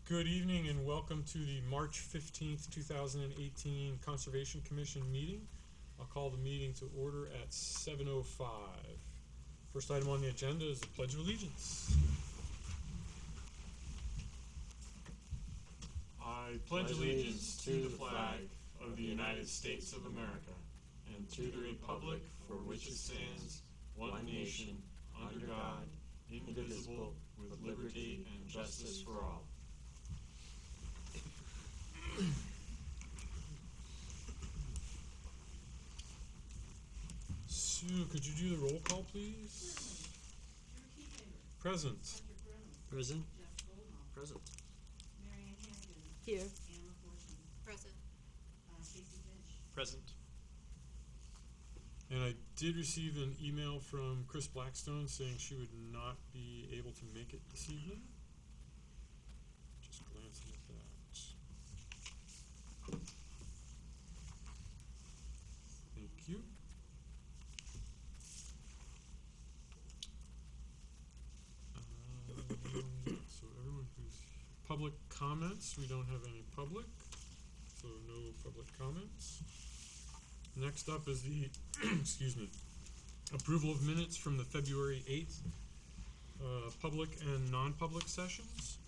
Good evening and welcome to the March 15th, 2018 Conservation Commission meeting. I'll call the meeting to order at 7:05. First item on the agenda is the Pledge of Allegiance. I pledge allegiance to the flag of the United States of America and to the republic for which it stands, one nation, under God, indivisible, with liberty and justice for all. Sue, could you do the roll call, please? Present. Present. Present. Here. Present. Present. And I did receive an email from Chris Blackstone saying she would not be able to make it this evening. Just glancing at that. Thank you. So everyone who's public comments, we don't have any public, so no public comments. Next up is the excuse me, approval of minutes from the February 8th public and non-public sessions.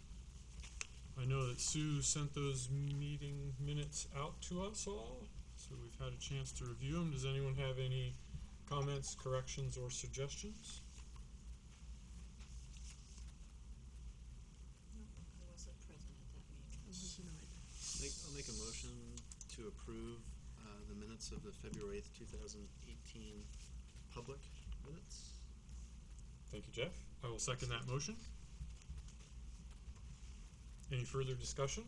I know that Sue sent those meeting minutes out to us all, so we've had a chance to review them. Does anyone have any comments, corrections, or suggestions? I wasn't present at that meeting. I'll make a motion to approve the minutes of the February 8th, 2018 public minutes. Thank you, Jeff. I will second that motion. Any further discussion?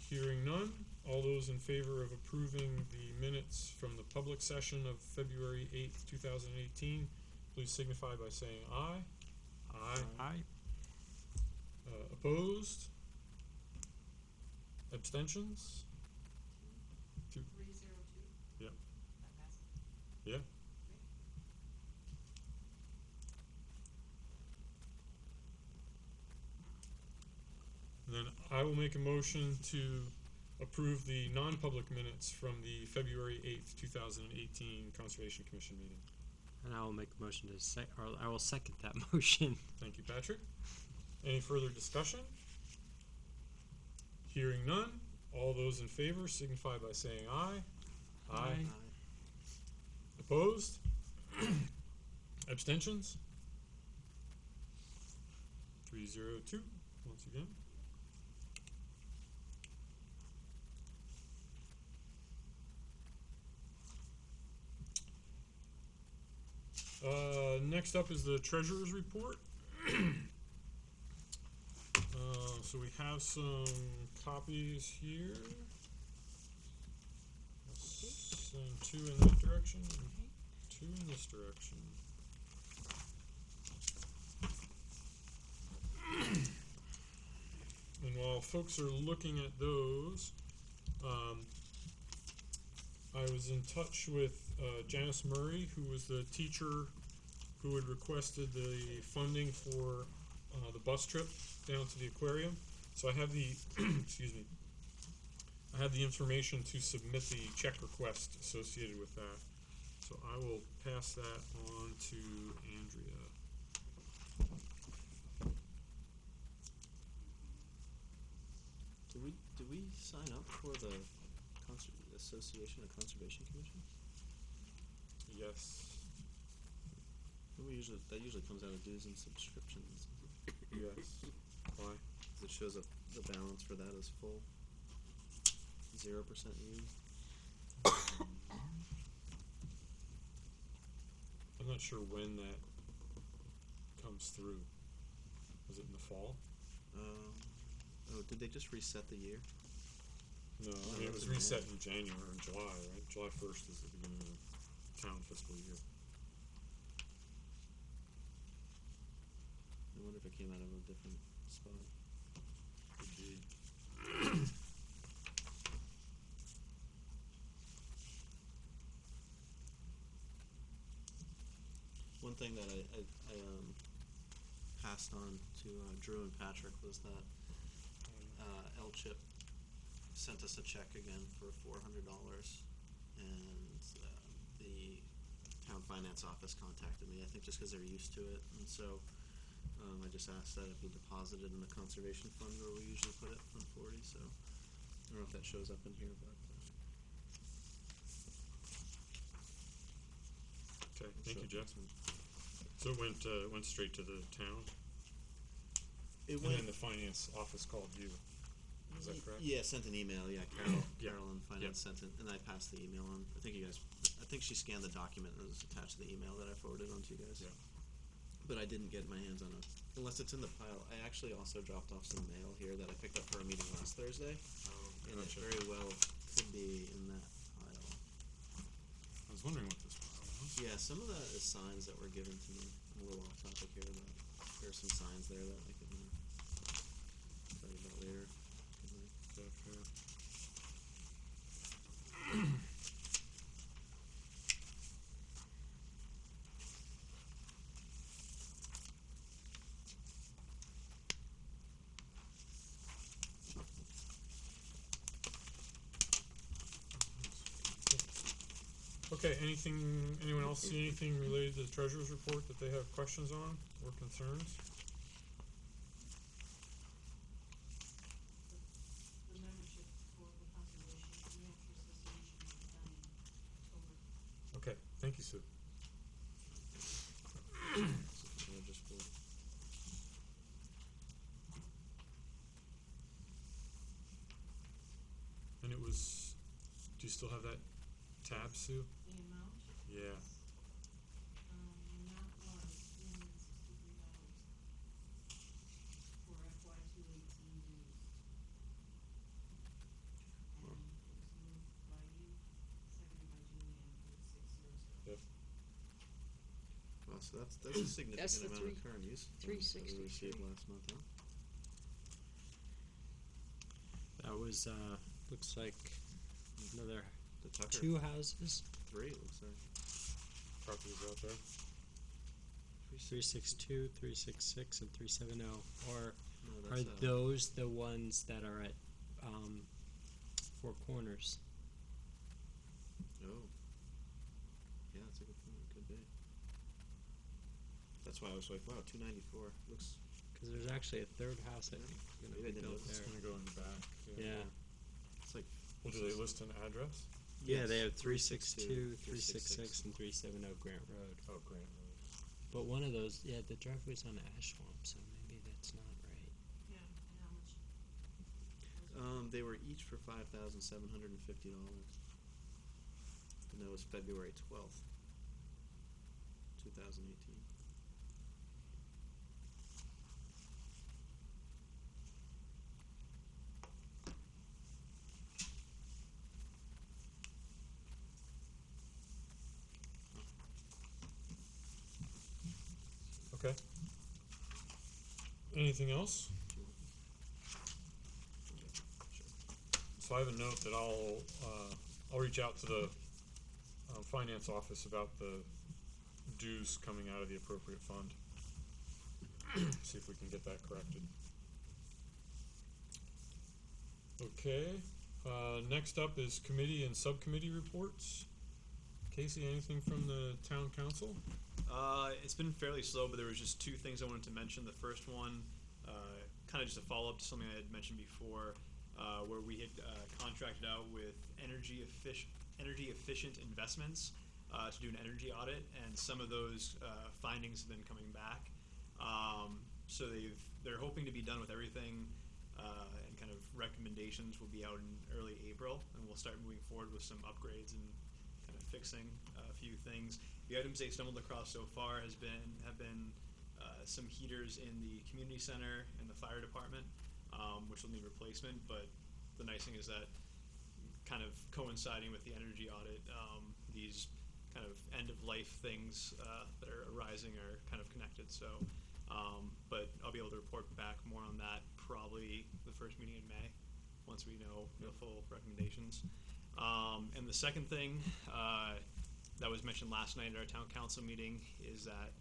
Hearing none, all those in favor of approving the minutes from the public session of February 8th, 2018, please signify by saying aye. Aye. Aye. Opposed? Abstentions? 302. Yep. That passes. Yeah. Then I will make a motion to approve the non-public minutes from the February 8th, 2018 Conservation Commission meeting. And I will make a motion to I will second that motion. Thank you, Patrick. Any further discussion? Hearing none, all those in favor signify by saying aye. Aye. Opposed? Abstentions? 302, once again. Next up is the treasurer's report. So we have some copies here. I'll send two in that direction and two in this direction. And while folks are looking at those, I was in touch with Janice Murray, who was the teacher who had requested the funding for the bus trip down to the aquarium. So I have the excuse me, I have the information to submit the check request associated with that. So I will pass that on to Andrea. Do we sign up for the Association of Conservation Commission? Yes. That usually comes out of dues and subscriptions. Yes. Why? It shows up the balance for that is full. 0% used. I'm not sure when that comes through. Was it in the fall? Did they just reset the year? No, I mean, it was reset in January or July, right? July 1st is the beginning of the town fiscal year. I wonder if it came out of a different spot. Could be. One thing that I had passed on to Drew and Patrick was that L-Chip sent us a check again for $400, and the town finance office contacted me, I think just because they're used to it, and so I just asked that it be deposited in the conservation fund where we usually put it, Fund 40, so I don't know if that shows up in here, but... Okay, thank you, Jeff. So it went straight to the town? It And went... then the finance office called you, is that correct? Yeah, sent an email, Yeah. Carol in finance sent it, and I passed the email on. I think she scanned the document and it was attached to the email that I forwarded on to you guys. Yeah. But I didn't get my hands on it, unless it's in the pile. I actually also dropped off some mail here that I picked up for a meeting last Thursday, and it Gotcha. very well could be in that pile. I was wondering what this pile was. Yeah, some of that is signs that were given to me. I'm a little off topic here, but there are some signs there that I can tell you about later. Okay, fair. Okay, anyone else see anything related to the treasurer's report that they have questions on or concerns? The membership for the conservation, New Hampshire Association will be done in October. Okay, thank you, Sue. Just for And it was, do you still have that tab, Sue? The amount, Yeah. the amount was $363 for FY 218 dues. And it was moved by you, seconded by Julian, for 600. Yep. Wow, so that's a significant That's the amount of current use funds that we 363. received last month, huh? That was, looks like another The Tucker 2 houses. 3, it looks like. Properties out there. 362, 366, and 370. Or No, are that's those the ones that are at Four Corners? Oh. Yeah, that's a good point. It could be. That's why I was like, wow, 294. Looks. Because there's actually a third house I think going to Maybe I be didn't built notice. It's there. gonna go in the back. Yeah. It's like. Well, do they list an address? Yeah, they Yes, have 362, 366, 366, and 370 Grant Road. Oh, Grant Road. But one of those, yeah, the driveway's on Ash Swamp, so maybe that's not right. Yeah, and how much? They were each for $5,750, and that was February 12th, 2018. Okay. Anything else? So I have a note that I'll reach out to the finance office about the dues coming out of the appropriate fund. See if we can get that corrected. Okay, next up is committee and subcommittee reports. Casey, anything from the town council? It's been fairly slow, but there was just 2 things I wanted to mention. The first one, kind of just a follow-up to something I had mentioned before, where we had contracted out with energy efficient investments to do an energy audit, and some of those findings have been coming back. So they're hoping to be done with everything, and kind of recommendations will be out in early April, and we'll start moving forward with some upgrades and kind of fixing a few things. The items they stumbled across so far have been some heaters in the community center and the fire department, which will need replacement. But the nice thing is that, kind of coinciding with the energy audit, these kind of end of life things that are arising are kind of connected. So, but I'll be able to report back more on that probably the first meeting in May, once we know the full recommendations. And the second thing that was mentioned last night at our town council meeting is that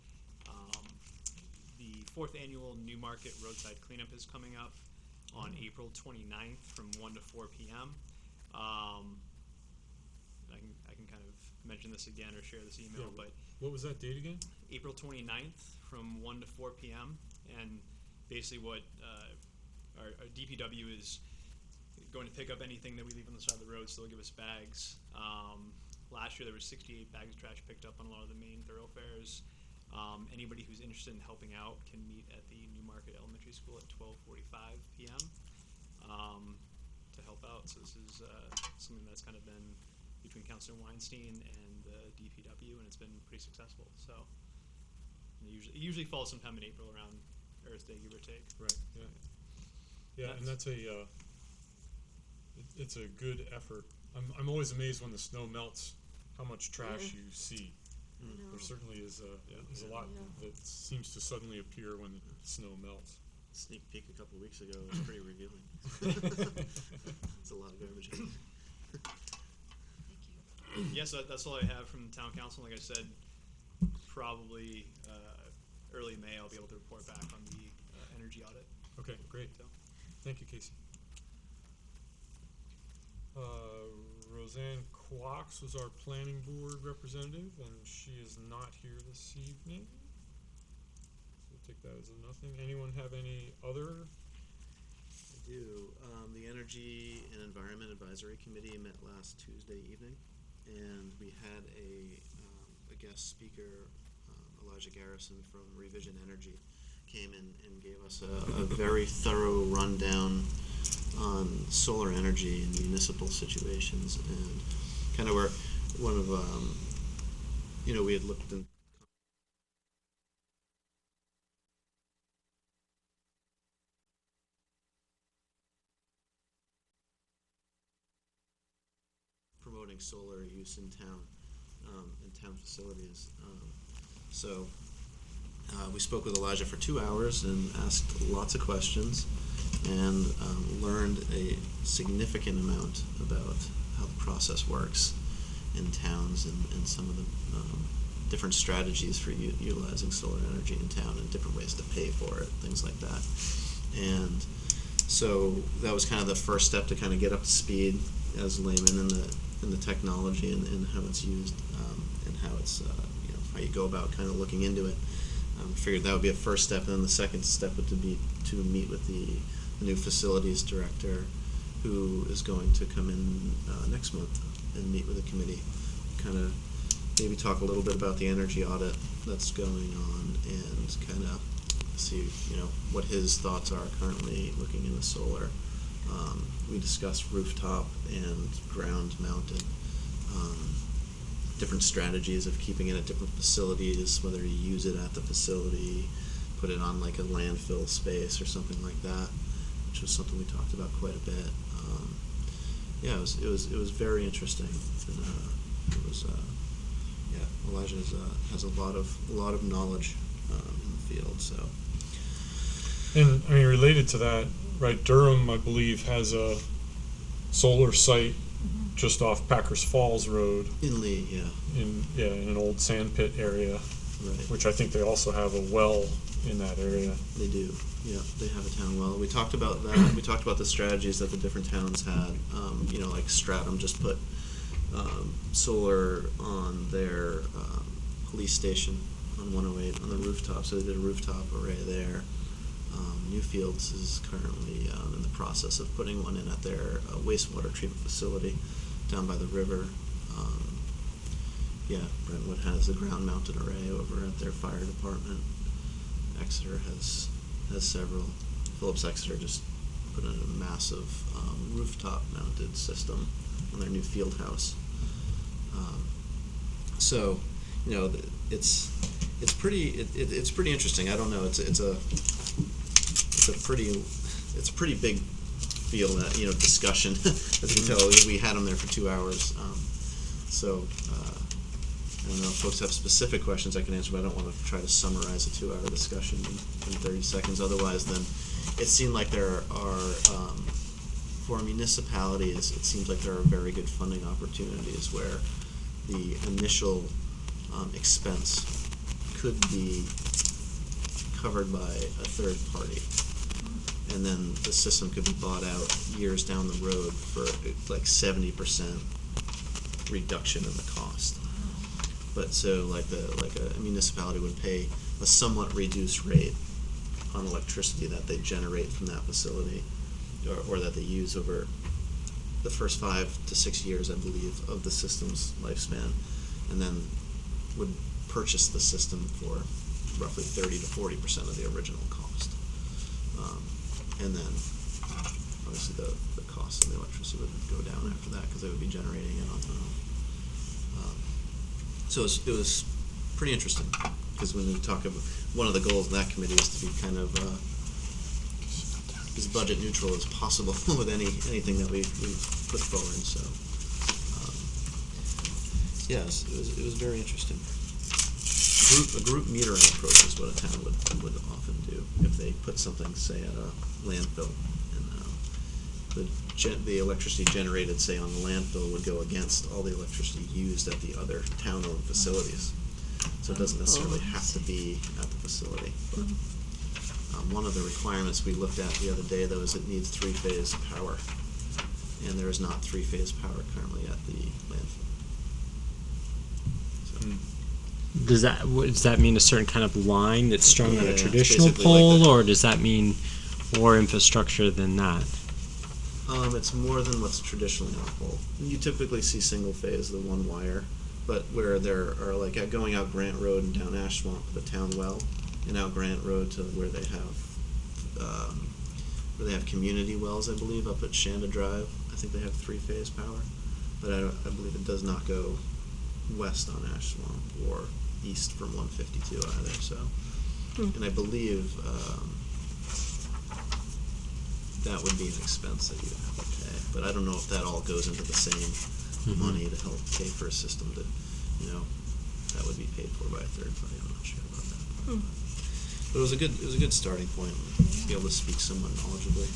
the 4th annual Newmarket roadside cleanup is coming up on April 29th from 1 to 4 p.m. I can kind of mention this again or share this email, Yeah. but What was that date again? April 29th from 1 to 4 p.m. And basically what our DPW is going to pick up anything that we leave on the side of the road, so they'll give us bags. Last year there were 68 bags of trash picked up on a lot of the main thoroughfares. Anybody who's interested in helping out can meet at the Newmarket Elementary School at 12:45 p.m. To help out. So this is something that's kind of been between Councilor Weinstein and the DPW, and it's been pretty successful. So it usually falls sometime in April around Earth Day, give or take. Right. Yeah. Yeah, and that's it's a good effort. I'm always amazed when the snow melts, how much trash you see. I know. There certainly is a lot Yeah. that seems to suddenly appear when the snow melts. Sneak peek a couple weeks ago was pretty revealing. It's a lot of garbage. Thank you. Yeah, so that's all I have from the town council. Like I said, probably early May I'll be able to report back on the energy audit. Okay, great. So. Thank you, Casey. Roseanne Quox was our planning board representative, and she is not here this evening. So we'll take that as a nothing. Anyone have any other? I do. The Energy and Environment Advisory Committee met last Tuesday evening, and we had a guest speaker, Elijah Garrison from Revision Energy, came in and gave us a very thorough rundown on solar energy in municipal situations, and kind of where one of we had looked in promoting solar use in town facilities. So we spoke with Elijah for 2 hours and asked lots of questions, and learned a significant amount about how the process works in towns and some of the different strategies for utilizing solar energy in town and different ways to pay for it, things like that. And so that was kind of the first step to kind of get up to speed as a layman in the technology and how it's used, and how it's how you go about kind of looking into it. Figured that would be a first step, and then the second step would be to meet with the new facilities director, who is going to come in next month and meet with the committee, kind of maybe talk a little bit about the energy audit that's going on, and kind of see what his thoughts are currently looking into solar. We discussed rooftop and ground mounted, different strategies of keeping it at different facilities, whether you use it at the facility, put it on like a landfill space or something like that, which was something we talked about quite a bit. It was very interesting, and it was Elijah has a lot of knowledge in the field. So, And I mean, related to that, right? Durham, I believe, has a solar site just off Packers Falls Road in Lee, in an old sand pit area, right. which I think they also have a well in that area. They do. Yeah, they have a town well. We talked about that. We talked about the strategies that the different towns had. Like Stratham just put solar on their police station on 108 on the rooftop, so they did a rooftop array there. Newfields is currently in the process of putting one in at their wastewater treatment facility down by the river. Brentwood has a ground-mounted array over at their fire department. Exeter has several. Phillips Exeter just put in a massive rooftop-mounted system on their new field house. It's pretty interesting. I don't know. It's a pretty big field, discussion. As you can tell, we had them there for 2 hours. I don't know if folks have specific questions I can answer, but I don't want to try to summarize a 2-hour discussion in 30 seconds. Otherwise, then it seemed like there are, for municipalities, it seems like there are very good funding opportunities where the initial expense could be covered by a third party. And then the system could be bought out years down the road for like 70% reduction in the cost. But so like a municipality would pay a somewhat reduced rate on electricity that they generate from that facility, or that they use over the first 5 to 6 years, I believe, of the system's lifespan, and then would purchase the system for roughly 30 to 40% of the original cost. And then obviously the cost of the electricity would go down after that because they would be generating it on their own. So it was pretty interesting, because when we talk about, one of the goals of that committee is to be kind of as budget neutral as possible with anything that we put forward. So yes, it was very interesting. A group metering approach is what a town would often do if they put something, say, at a landfill, and the electricity generated, say, on the landfill would go against all the electricity used at the other town-owned facilities. So it doesn't necessarily have to be at the facility. But one of the requirements we looked at the other day, though, is it needs 3-phase power, and there is not 3-phase power currently at the landfill. So. Does that mean a certain kind of line that's strung on Yeah, a it's traditional basically like pole, the- or does that mean more infrastructure than that? It's more than what's traditionally on a pole. You typically see single phase, the one wire, but where there are, like, going out Grant Road and down Ash Swamp to the town well, and out Grant Road to where they have community wells, I believe, up at Shanda Drive. I think they have 3-phase power, but I believe it does not go west on Ash Swamp or east from 152 either. So, and I believe that would be an expense that you would have to pay. But I don't know if that all goes into the same money to help pay for a system that, that would be paid for by a third party. I'm not sure about that. But it was a good starting point to be able to speak somewhat knowledgeably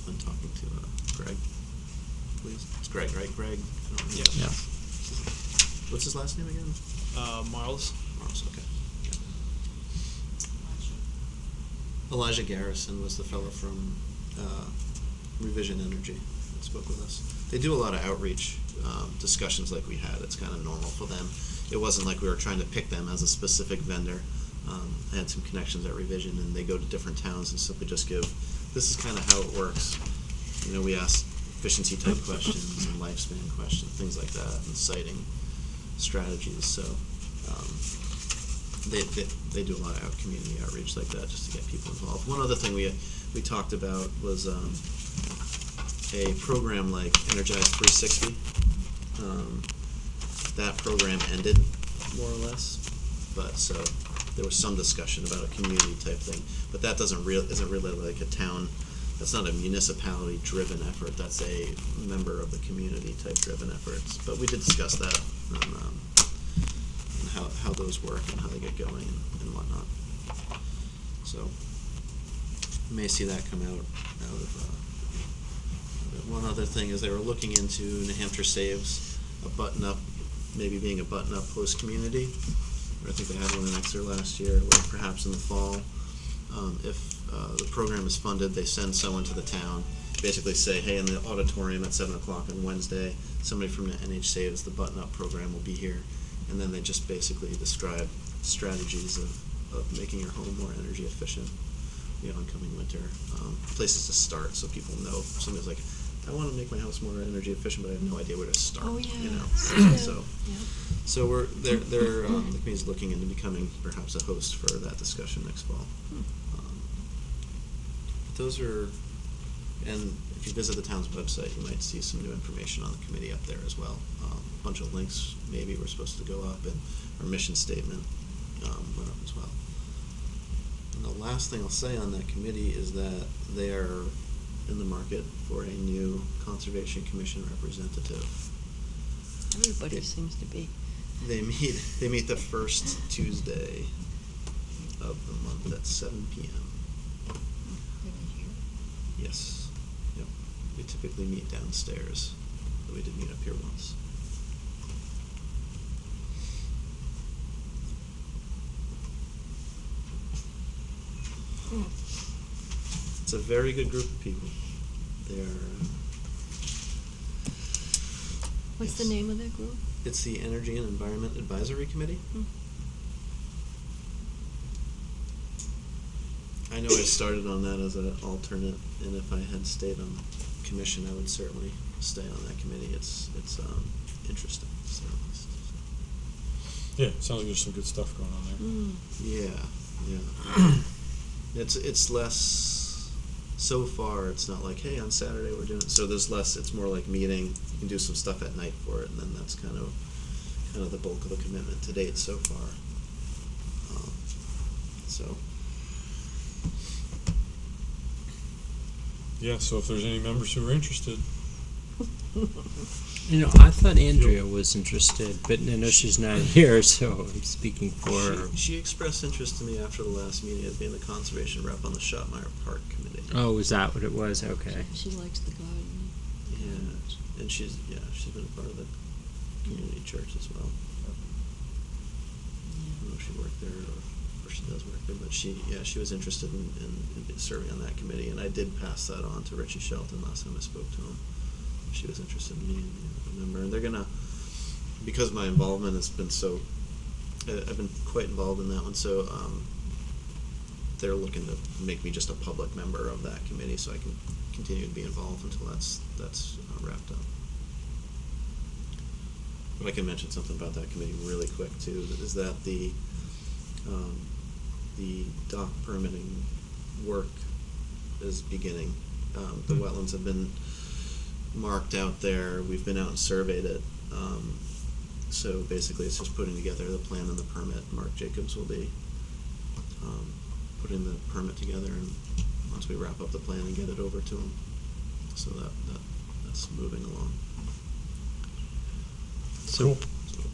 when talking to Greg. Please, it's Greg, right? Greg. I don't know. Yeah. What's his last name again? Marls. Morris. Okay. Elijah Garrison was the fellow from Revision Energy that spoke with us. They do a lot of outreach discussions like we had. It's kind of normal for them. It wasn't like we were trying to pick them as a specific vendor. I had some connections at Revision, and they go to different towns and simply just give, this is kind of how it works. We ask efficiency type questions and lifespan questions, things like that, and siting strategies. So they do a lot of community outreach like that just to get people involved. One other thing we talked about was a program like Energize 360. That program ended more or less, but so there was some discussion about a community type thing. But that isn't really like a town. That's not a municipality driven effort. That's a member of the community type driven efforts. But we did discuss that and how those work and how they get going and whatnot. So you may see that come out of one other thing is they were looking into New Hampshire Saves, a button up, maybe being a button up host community. I think they had one in Exeter last year, where perhaps in the fall, if the program is funded, they send someone to the town, basically say, hey, in the auditorium at 7 o'clock on Wednesday, somebody from the NH Saves, the button up program, will be here. And then they just basically describe strategies of making your home more energy efficient, the oncoming winter, places to start so people know. If somebody's like, I want to make my house more energy efficient, but I have no idea where to start. Oh, yeah. So the committee's looking into becoming perhaps a host for that discussion next fall. Those are, and if you visit the town's website, you might see some new information on the committee up there as well. A bunch of links maybe were supposed to go up, and our mission statement went up as well. And the last thing I'll say on that committee is that they are in the market for a new Conservation Commission representative. Everybody seems to be. They meet the first Tuesday of the month at 7 p.m. Yes. Yep. We typically meet downstairs, but we did meet up here once. It's a very good group of people. They're What's the Yes. name of that group? It's the Energy and Environment Advisory Committee. I know I started on that as an alternate, and if I had stayed on the commission, I would certainly stay on that committee. It's interesting. So, Yeah, sounds like there's some good stuff going on there. yeah. It's less. So far, it's not like, hey, on Saturday we're doing. So there's less. It's more like meeting. You can do some stuff at night for it, and then that's kind of the bulk of the commitment to date so far. So. Yeah, so if there's any members who are interested, You know, I thought Andrea was interested, but I know she's not here, so I'm speaking for her. She expressed interest in me after the last meeting as being the conservation rep on the Shotmeyer Park Committee. Oh, is that what it was? Okay. She likes the garden. Yeah, and she's been a part of the community church as well. I don't know if she worked there or she does work there, but she was interested in serving on that committee, and I did pass that on to Richie Shelton last time I spoke to him. She was interested in me being a member, and they're gonna, because my involvement has been so, I've been quite involved in that one, so they're looking to make me just a public member of that committee, so I can continue to be involved until that's wrapped up. But I can mention something about that committee really quick too. Is that the dock permitting work is beginning. The wetlands have been marked out there. We've been out and surveyed it. So basically, it's just putting together the plan and the permit. Mark Jacobs will be putting the permit together, and once we wrap up the plan and get it over to him, so that's moving along. So,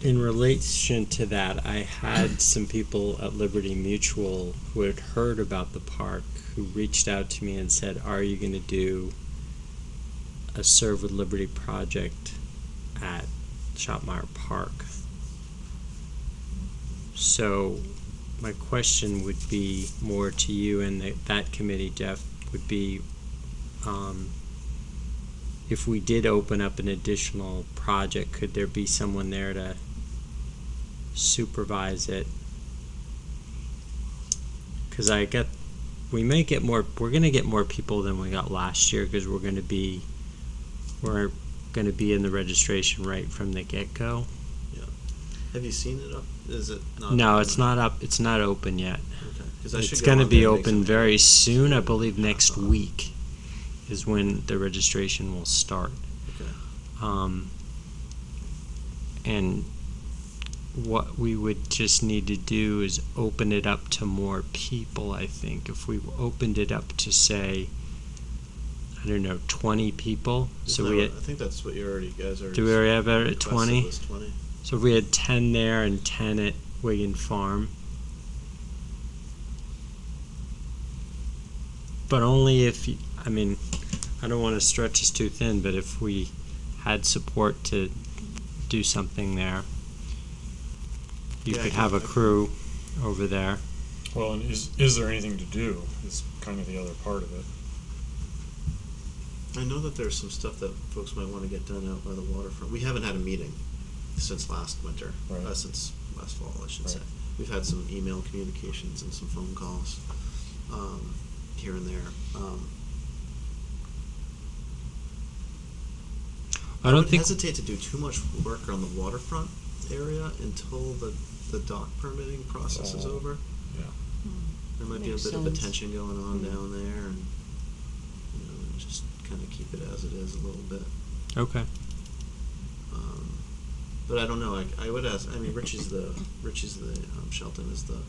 in relation to that, I had some people at Liberty Mutual who had heard about the park who reached out to me and said, "Are you going to do a Serve with Liberty project at Shotmeyer Park?" So, my question would be more to you and that committee, Jeff, would be if we did open up an additional project, could there be someone there to supervise it? Because we may get more. We're going to get more people than we got last year because we're going to be in the registration right from the get-go. Yeah. Have you seen it up? Is it not? No, open it's yet? not up. It's not open yet. Okay. 'Cause I should It's go going to on be there and make open some- very soon. I believe next week is when the registration will start. Okay. And what we would just need to do is open it up to more people, I think. If we opened it up to, say, I don't know, 20 people. So Isn't we that had, what- I think that's what you guys already. do we already have it at requested 20? was 20. So if we had 10 there and 10 at Wigan Farm. But only if, I mean, I don't want to stretch us too thin, but if we had support to do something there, you Yeah, I could can- have a I can- crew over there. well, and is there anything to do? Is kind of the other part of it. I know that there's some stuff that folks might want to get done out by the waterfront. We haven't had a meeting since last winter, Right. since last fall, I should Right. say. We've had some email communications and some phone calls here and there. I don't would think hesitate to do too much work on the waterfront area until the dock permitting process is Oh. over. Yeah. There might be a Makes bit of sense. attention going on down there, and just kind of keep it as it is a little bit. Okay. But I don't know. I would ask. I mean, Richie's the Shelton is the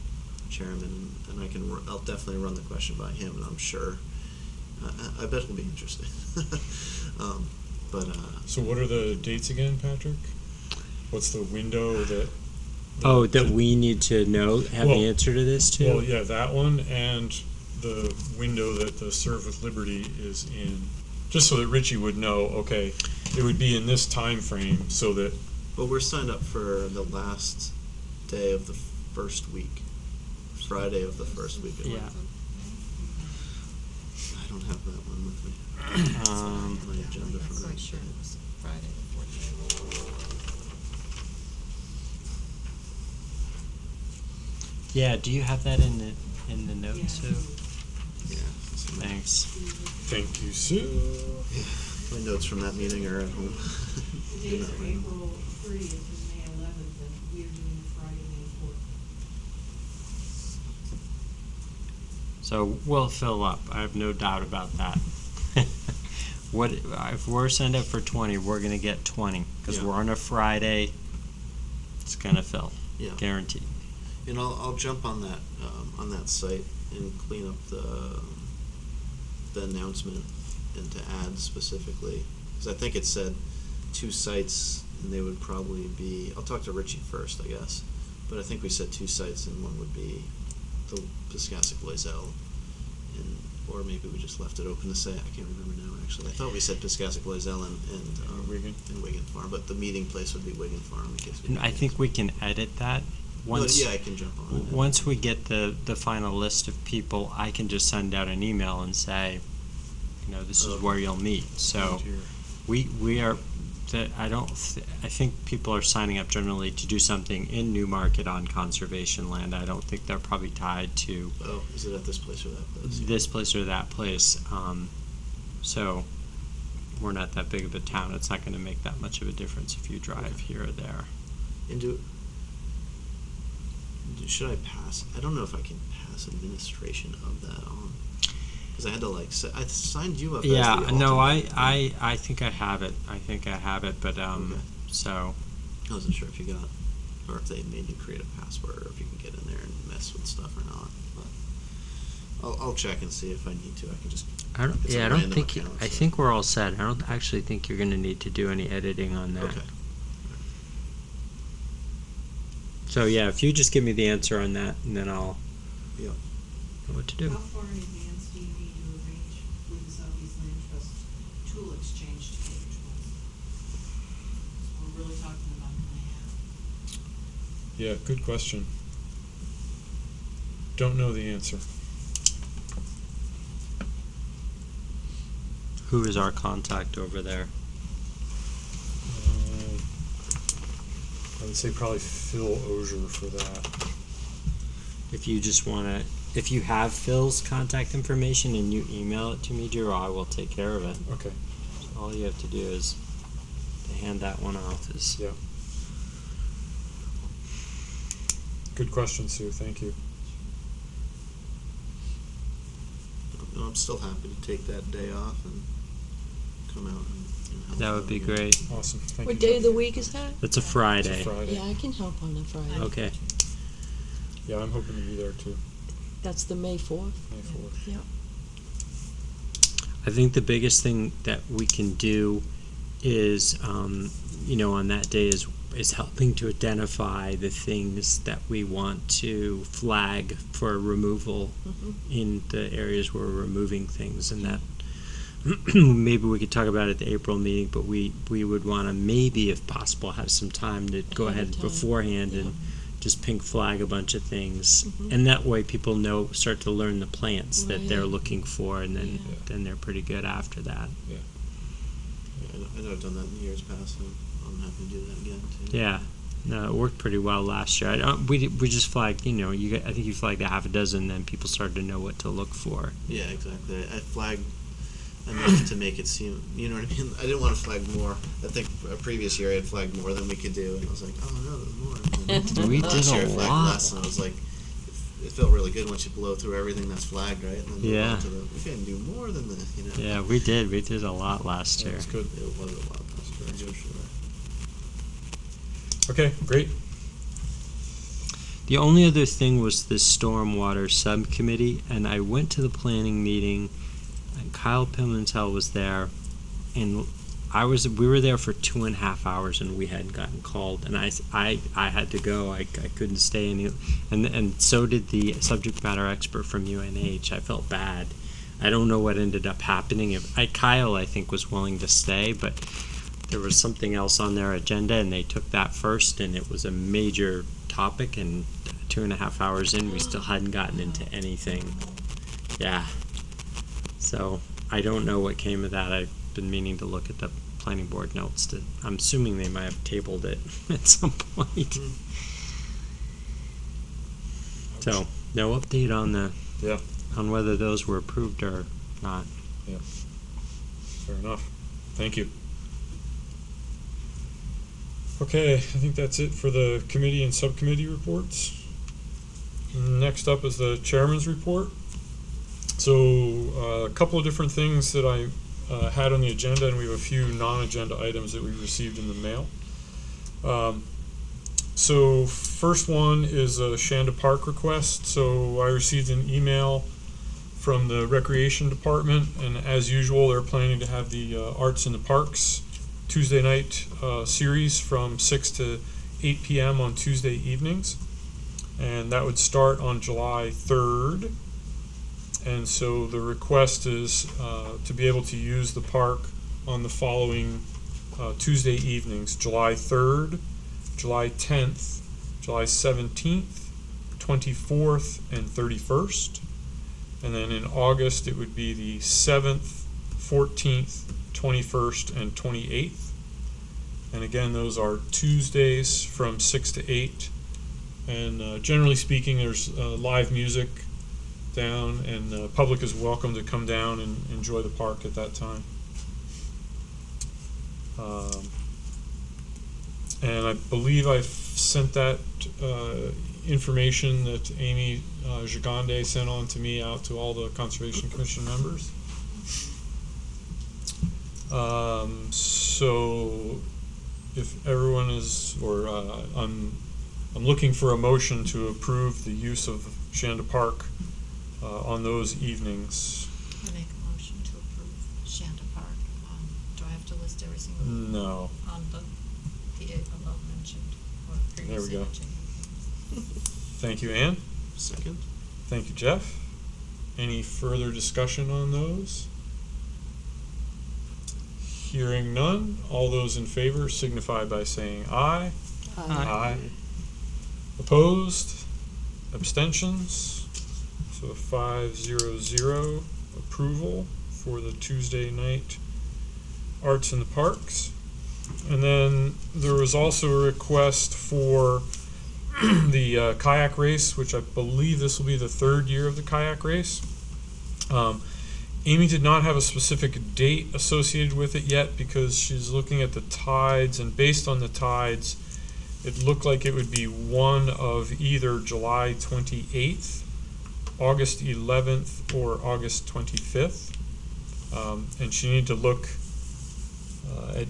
chairman, and I'll definitely run the question by him, and I'm sure. I bet it'll be interesting. But So what are the dates again, Patrick? What's the window that? That we need to know, have Well- the answer to this too? Well, yeah, that one and the window that the Serve with Liberty is in, just so that Richie would know. Okay, it would be in this time frame, so that well, we're signed up for the last day of the first week, Friday of the first week. Yeah. I don't have that one with me. My agenda for Quite next sure day. it was Friday the 14th. Yeah, do you have that in the notes, Sue? Yeah. so my- Thanks. Thank you, Sue. My notes from that meeting are at home. The They're dates not are right. April 30th and May 11th, and we're doing the Friday, May 4th. So we'll fill up. I have no doubt about that. What if we're signed up for 20? We're gonna get 20 because Yeah. we're on a Friday. It's gonna fill, Yeah. guaranteed. And I'll jump on that site and clean up the announcement and to add specifically, because I think it said 2 sites and they would probably be. I'll talk to Richie first, I guess, but I think we said 2 sites and one would be the Piscasset Loisel, and or maybe we just left it open to say. I can't remember now. Actually, I thought we said Piscasset Loisel and Wigan. and Wigan Farm, but the meeting place would be Wigan Farm in case we. And I think we can edit that once. Yeah, I can jump on it. Once we get the final list of people, I can just send out an email and say, this is Okay. where you'll meet. So we are. I think people are signing up generally to do something in Newmarket on conservation land. I don't think they're probably tied to Oh, is it at this place or that place? this place or that place. So we're not that big of a town. It's not going to make that much of a difference if you drive Okay. here or there. And should I pass? I don't know if I can pass administration of that on, because I had to I signed you up. Yeah, as the no, alternate. I think I have it. But Okay. so I wasn't sure if you got, or if they made you create a password, or if you can get in there and mess with stuff or not. But I'll check and see if I need to. I can just. I don't. It's a Yeah, I don't random think. account, I so- think we're all set. I don't actually think you're going to need to do any editing on that. Okay. So yeah, if you just give me the answer on that, and then I'll Yeah. know what to do. How far in advance do you need to arrange with the Southeast Land Trust tool exchange to get which ones? We're really talking about a month and a half. Yeah, good question. Don't know the answer. Who is our contact over there? I would say probably Phil Ozier for that. If you just want to, if you have Phil's contact information and you email it to me, Drew, I will take care of it. Okay. All you have to do is to hand that one off. Is Yeah. Good question, Sue. Thank you. No, I'm still happy to take that day off and come out and help. that would out be again. great. Awesome. Thank What you. day of the week is that? That's a It's Friday. a Friday. Yeah, I can help on a Friday. Okay. Yeah, I'm hoping to be there too. That's the May 4th. May 4th. Yeah. I think the biggest thing that we can do is, on that day is helping to identify the things that we want to flag for removal in the areas where we're removing things, and that maybe we could talk about it at the April meeting, but we would want to maybe, if possible, have some time to go Ahead of ahead time. beforehand Yeah. and just pink flag a bunch of things, and that way people start to learn the plants that they're Right. looking for, and then Yeah. then they're pretty good after that. Yeah, I know I've done that in years past, and I'm happy to do that again too. Yeah, no, it worked pretty well last year. We just flagged, I think you flagged a half a dozen, then people started to know what to look for. Yeah, exactly. I flagged enough to make it seem, you know what I mean? I didn't want to flag more. I think a previous year I had flagged more than we could do, and I was like, oh no, there's more. And then We last did year a I flagged lot. less, and I was like, it felt really good once you blow through everything that's flagged, right? And then move Yeah. on to we can do more than this, Yeah, we did a lot last Yeah, year. that's good. It was a lot last year, that's for sure. Okay, great. The only other thing was the stormwater subcommittee, and I went to the planning meeting, and Kyle Pimentel was there, and we were there for 2.5 hours, and we hadn't gotten called, and I had to go. I couldn't stay any, and so did the subject matter expert from UNH. I felt bad. I don't know what ended up happening. Kyle, I think, was willing to stay, but there was something else on their agenda, and they took that first, and it was a major topic, and 2.5 hours in, we still hadn't gotten into anything. Yeah. So So I don't know what came of that. I've been meaning to look at the planning board notes. I'm assuming they might have tabled it at some point. So no update on Yeah, on whether those were approved or not. fair enough. Thank you. Okay, I think that's it for the committee and subcommittee reports. Next up is the chairman's report. So a couple of different things that I had on the agenda, and we have a few non-agenda items that we received in the mail. So first one is a Shanda Park request. So I received an email from the Recreation Department, and as usual, they're planning to have the Arts in the Parks Tuesday night series from 6 to 8 p.m. on Tuesday evenings. And that would start on July 3rd. And so the request is to be able to use the park on the following Tuesday evenings: July 3rd, July 10th, July 17th, 24th, and 31st. And then in August, it would be the 7th, 14th, 21st, and 28th. And again, those are Tuesdays from 6 to 8. And generally speaking, there's live music down, and the public is welcome to come down and enjoy the park at that time. And I believe I've sent that information that Amy Gigande sent on to me out to all the Conservation Commission members. So if everyone is, or I'm looking for a motion to approve the use of Shanda Park on those evenings. I make a motion to approve Shanda Park. Do I have to list every single No. on the above mentioned or There we previously go. mentioned? Thank you, Ann. Second. Thank you, Jeff. Any further discussion on those? Hearing none, all those in favor signify by saying aye. Aye. Opposed? Abstentions? So 5-0-0 approval for the Tuesday night Arts in the Parks. And then there was also a request for the kayak race, which I believe this will be the third year of the kayak race. Amy did not have a specific date associated with it yet because she's looking at the tides, and based on the tides, it looked like it would be one of either July 28th, August 11th, or August 25th. And she needed to look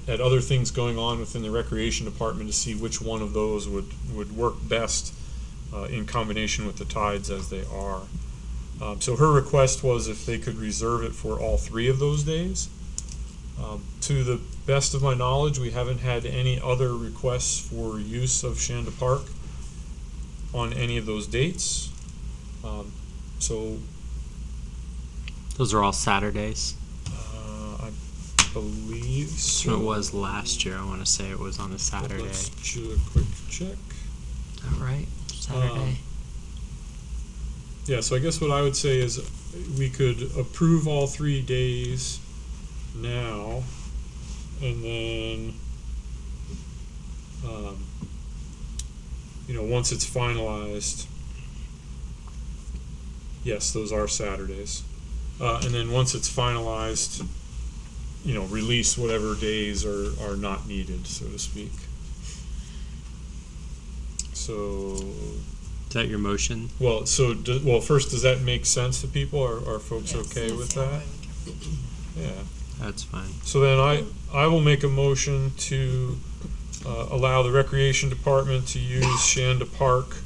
at other things going on within the Recreation Department to see which one of those would work best in combination with the tides as they are. So her request was if they could reserve it for all 3 of those days. To the best of my knowledge, we haven't had any other requests for use of Shanda Park on any of those dates. So Those are all Saturdays. I believe so. So it was last year. I want to say it was on a Saturday. Let's do a quick check. Is that right? Saturday. Yeah, so I guess what I would say is we could approve all 3 days now, and then, once it's finalized, yes, those are Saturdays. And then once it's finalized, release whatever days are not needed, so to speak. So, Is that your motion? well, first, does that make sense to people? Are folks Yes, okay that's with the only that? way we can- Yeah. That's fine. So then I will make a motion to allow the Recreation Department to use Shanda Park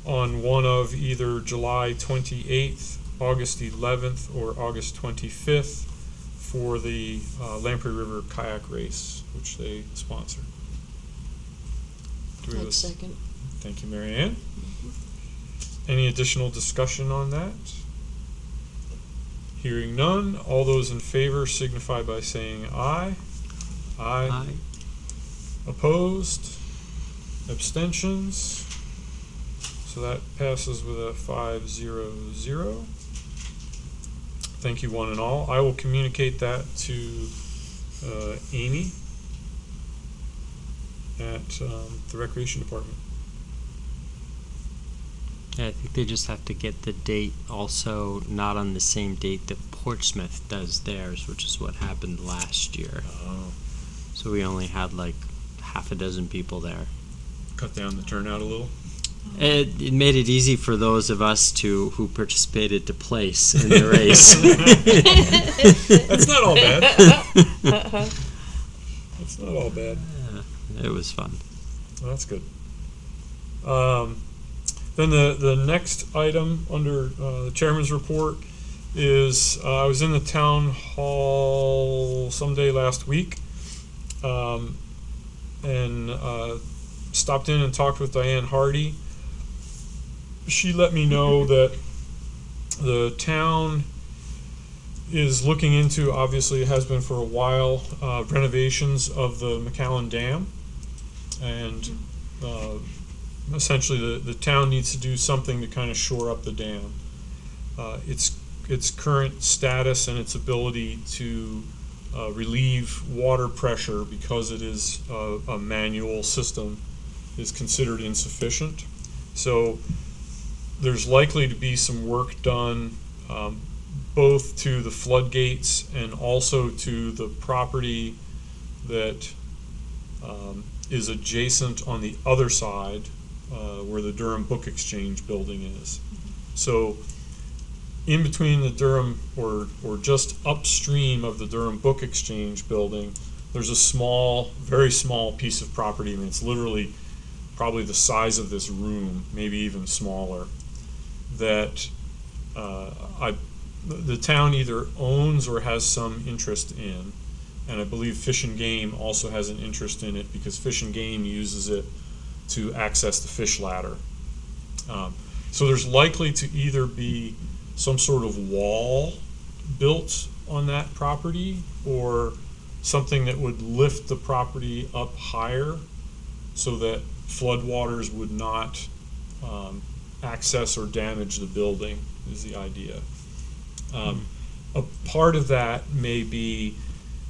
on one of either July 28th, August 11th, or August 25th for the Lamprey River Kayak Race, which they sponsor. Do we have a I'd second. Thank you, Mary Ann. Any additional discussion on that? Hearing none, all those in favor signify by saying aye. Aye. Opposed? Abstentions? So that passes with a 5-0-0. thank you one and all. I will communicate that to Amy at the Recreation Department. Yeah, I think they just have to get the date also not on the same date that Portsmouth does theirs, which is what happened last year. Oh. So we only had like half a dozen people there. Cut down the turnout a little. It made it easy for those of us who participated to place in the race. That's not all bad. That's not all bad. Yeah, it was fun. Well, that's good. Then the next item under the chairman's report is I was in the town hall someday last week, and stopped in and talked with Diane Hardy. She let me know that the town is looking into, obviously it has been for a while, renovations of the McAllen Dam, and essentially the town needs to do something to kind of shore up the dam. Its current status and its ability to relieve water pressure, because it is a manual system, is considered insufficient. So there's likely to be some work done both to the floodgates and also to the property that is adjacent on the other side where the Durham Book Exchange building is. So in between the Durham, or just upstream of the Durham Book Exchange building, there's a small, very small piece of property. I mean, it's literally probably the size of this room, maybe even smaller, that the town either owns or has some interest in, and I believe Fish and Game also has an interest in it, because Fish and Game uses it to access the fish ladder. So there's likely to either be some sort of wall built on that property, or something that would lift the property up higher so that floodwaters would not access or damage the building, is the idea. A part of that may be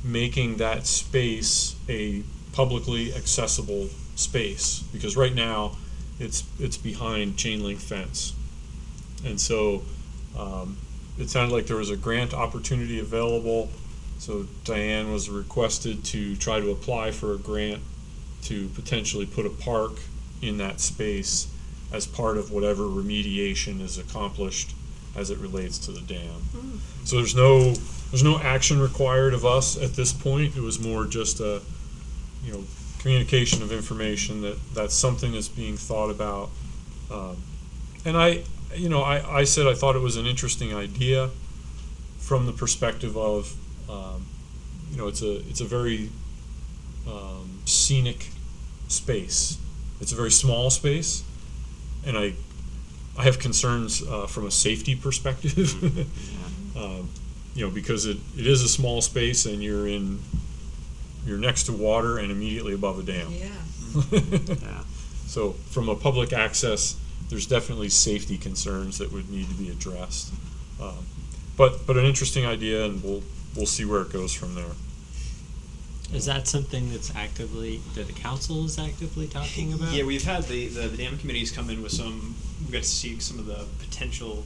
making that space a publicly accessible space, because right now it's behind chain link fence, and so it sounded like there was a grant opportunity available. So Diane was requested to try to apply for a grant to potentially put a park in that space as part of whatever remediation is accomplished as it relates to the dam. So there's no action required of us at this point. It was more just a communication of information that that's something that's being thought about. And I said I thought it was an interesting idea from the perspective of it's a very scenic space. It's a very small space, and I have concerns from a safety perspective. Because it is a small space, and you're next to water and immediately above a dam. Yeah. Yeah. So from a public access, there's definitely safety concerns that would need to be addressed. But an interesting idea, and we'll see where it goes from there. Is that something that the council is actively talking about? Yeah, we've had the dam committees come in with some. We got to see some of the potential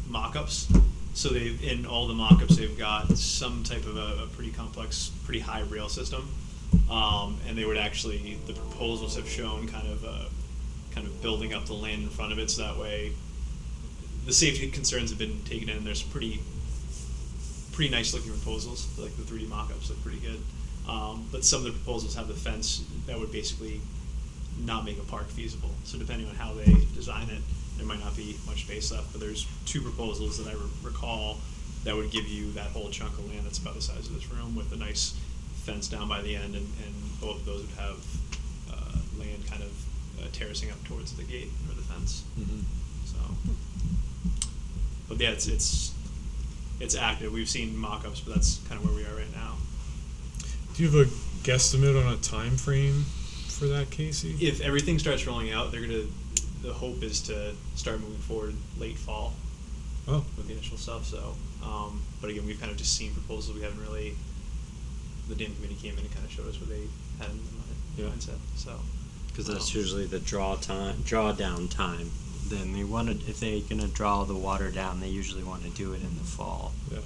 mock-ups. So in all the mock-ups, they've got some type of a pretty complex, pretty high rail system, and they would actually, the proposals have shown kind of building up the land in front of it, so that way the safety concerns have been taken in. There's pretty nice looking proposals, like the 3D mock-ups look pretty good. But some of the proposals have the fence that would basically not make a park feasible. So depending on how they design it, there might not be much space left. But there's two proposals that I recall that would give you that whole chunk of land that's about the size of this room, with a nice fence down by the end, and both of those would have land kind of terracing up towards the gate or the fence. Mm-hmm. So, but yeah, it's active. We've seen mock-ups, but that's kind of where we are right now. Do you have a guesstimate on a time frame for that, Casey? If everything starts rolling out, the hope is to start moving forward late fall. Oh. with the initial stuff. So, but again, we've kind of just seen proposals. We haven't really. The dam committee came in and kind of showed us what they had in Yeah. mindset. So, Because that's usually the drawdown time. Then they wanted, if they're gonna draw the water down, they usually want to do it in the fall. Yeah.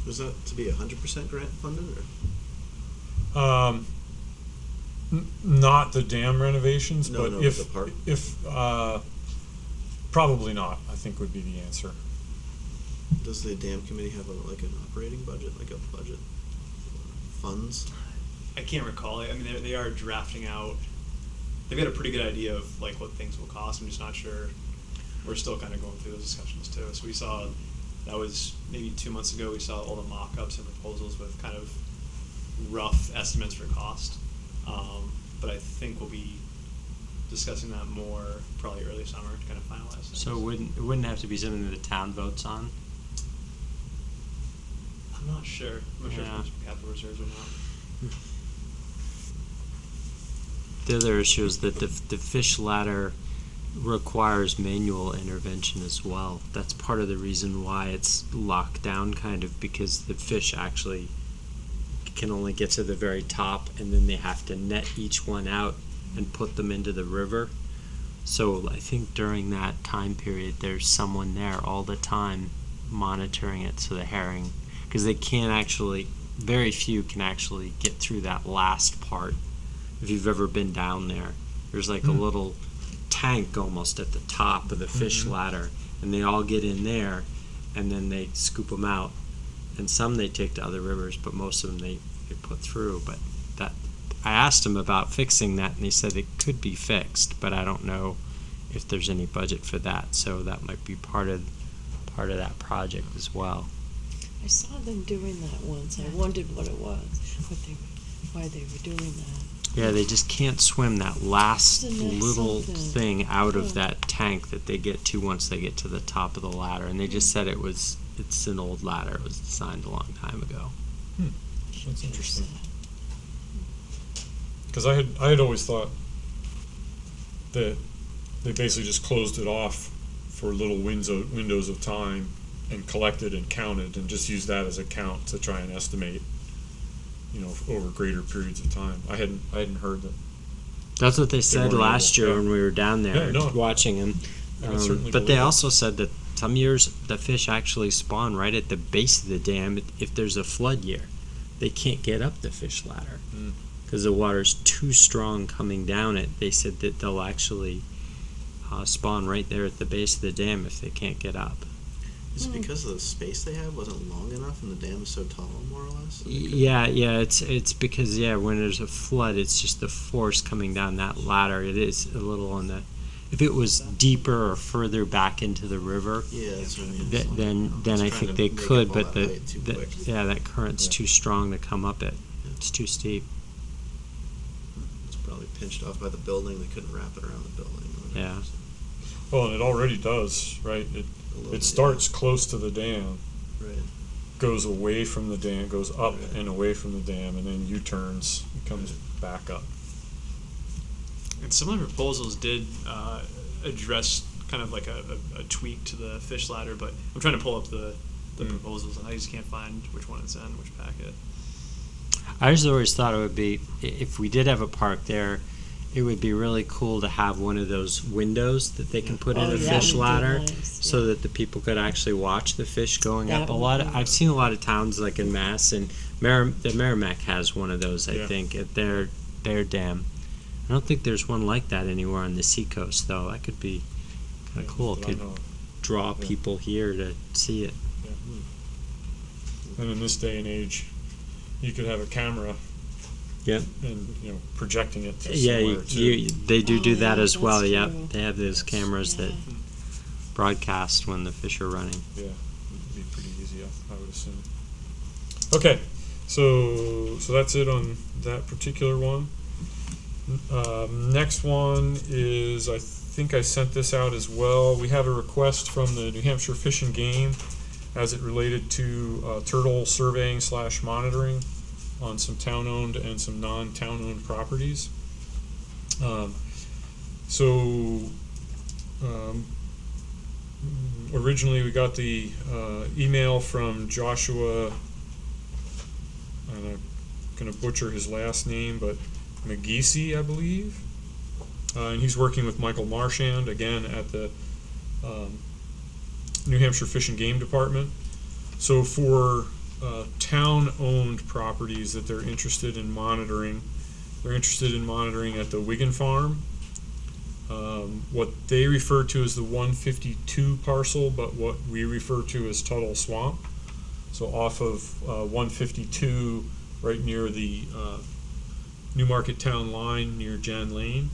Was that to be 100% grant funded, or? Not the dam renovations, No, but no, if the park. probably not, I think would be the answer. Does the dam committee have an operating budget, like a budget, funds? I can't recall it. I mean, they are drafting out. They've got a pretty good idea of like what things will cost. I'm just not sure. We're still kind of going through those discussions too. So we saw that was maybe 2 months ago. We saw all the mock-ups and proposals with kind of rough estimates for cost. But I think we'll be discussing that more probably early summer to kind of finalize things. So it wouldn't have to be something that the town votes on? I'm not sure. I'm not sure if Yeah. there's capital reserves or not. The other issue is that the fish ladder requires manual intervention as well. That's part of the reason why it's locked down, kind of, because the fish actually can only get to the very top, and then they have to net each one out and put them into the river. So I think during that time period, there's someone there all the time monitoring it, so the herring, because they can't actually, very few can actually get through that last part. If you've ever been down there, there's like a little tank almost at the top of the fish ladder, and they all get in there, and then they scoop them out, and some they take to other rivers, but most of them they put through. But that, I asked them about fixing that, and they said it could be fixed, but I don't know if there's any budget for that, so that might be part of that project as well. I saw them doing that once. I wondered what it was, why they were doing that. Yeah, they just can't swim that last Isn't that little something? thing out of Yeah. that tank that they get to once they get to the top of the ladder. And they just said it's an old ladder. It was designed a long time ago. That's interesting. Because I had always thought that they basically just closed it off for little windows of time and collected and counted and just used that as a count to try and estimate, over greater periods of time. I hadn't heard that. That's what they said weren't last able- year yeah. when we were down there Yeah, no. watching them. I would certainly But they believe it. also said that some years the fish actually spawn right at the base of the dam if there's a flood year. They can't get up the fish ladder because the water's too strong coming down it. They said that they'll actually spawn right there at the base of the dam if they can't get up. Is it because of the space they have wasn't long enough and the dam is so tall, more or less? Yeah, it's because when there's a flood, it's just the force coming down that ladder. It is a little on the. If it was deeper or further back into the river, Yeah, that's what I mean. then I It's trying think to they make up could, all but that height too quick. that current's Yeah. too strong to come up it. It's too steep. It's probably pinched off by the building. They couldn't wrap it around the building. Or whatever, Yeah. so. Well, and it already does, right? A little bit, It starts close to the dam, yeah. Right. goes away from the dam, goes up Right. and away from the dam, and then U-turns and comes back up. And some of the proposals did address kind of like a tweak to the fish ladder, but I'm trying to pull up the proposals and I just can't find which one it's in, which packet. I just always thought it would be, if we did have a park there, it would be really cool to have one of those windows that they can put in Oh, a that fish would be ladder, nice, so yeah. that the people could actually watch the fish going That up. would be I've seen a lot of towns like in Mass, and the Merrimack has one of those. I Yeah. think at their dam. I don't think there's one like that anywhere on the seacoast, though. That could be kind of cool. It But I could know. draw Yeah. people here to see it. And in this day and age, you could have a camera Yep. and projecting it to Yeah, somewhere too. they do Oh, that yeah, as well. that's Yep, true. they have those cameras that Yeah. broadcast when the fish are running. Yeah, it'd be pretty easy, I would assume. Okay, so that's it on that particular one. Next one is, I think I sent this out as well. We have a request from the New Hampshire Fish and Game as it related to turtle surveying / monitoring on some town-owned and some non-town-owned properties. originally we got the email from Joshua, and I'm going to butcher his last name, but McGeesey, I believe. And he's working with Michael Marchand, again, at the New Hampshire Fish and Game Department. So for town-owned properties that they're interested in monitoring, they're interested in monitoring at the Wigan Farm, what they refer to as the 152 parcel, but what we refer to as Tuttle Swamp. So off of 152, right near the Newmarket town line, near Jan Lane.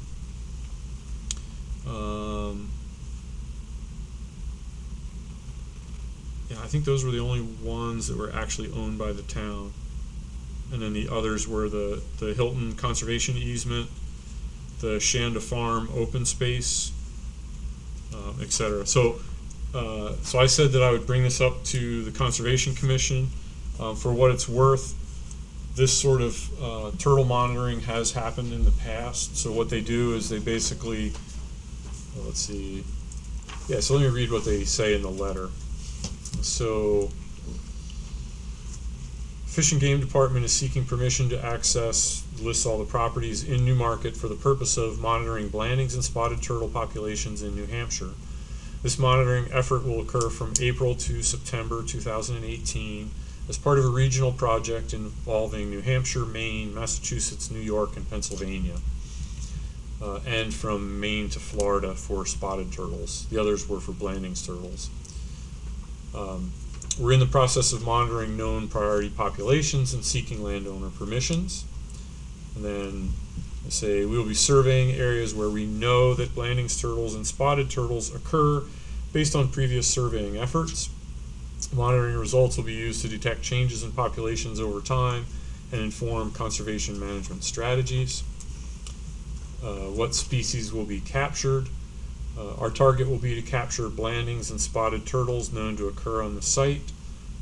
Yeah, I think those were the only ones that were actually owned by the town. And then the others were the Hilton Conservation Easement, the Shanda Farm Open Space, etc. So I said that I would bring this up to the Conservation Commission. For what it's worth, this sort of turtle monitoring has happened in the past. So what they do is they basically, let's see, yeah, so let me read what they say in the letter. So, Fish and Game Department is seeking permission to access, lists all the properties in Newmarket for the purpose of monitoring blandings and spotted turtle populations in New Hampshire. This monitoring effort will occur from April to September 2018 as part of a regional project involving New Hampshire, Maine, Massachusetts, New York, and Pennsylvania. And from Maine to Florida for spotted turtles. The others were for blandings turtles. We're in the process of monitoring known priority populations and seeking landowner permissions. And then I say we will be surveying areas where we know that blandings turtles and spotted turtles occur based on previous surveying efforts. Monitoring results will be used to detect changes in populations over time and inform conservation management strategies. What species will be captured. Our target will be to capture blandings and spotted turtles known to occur on the site.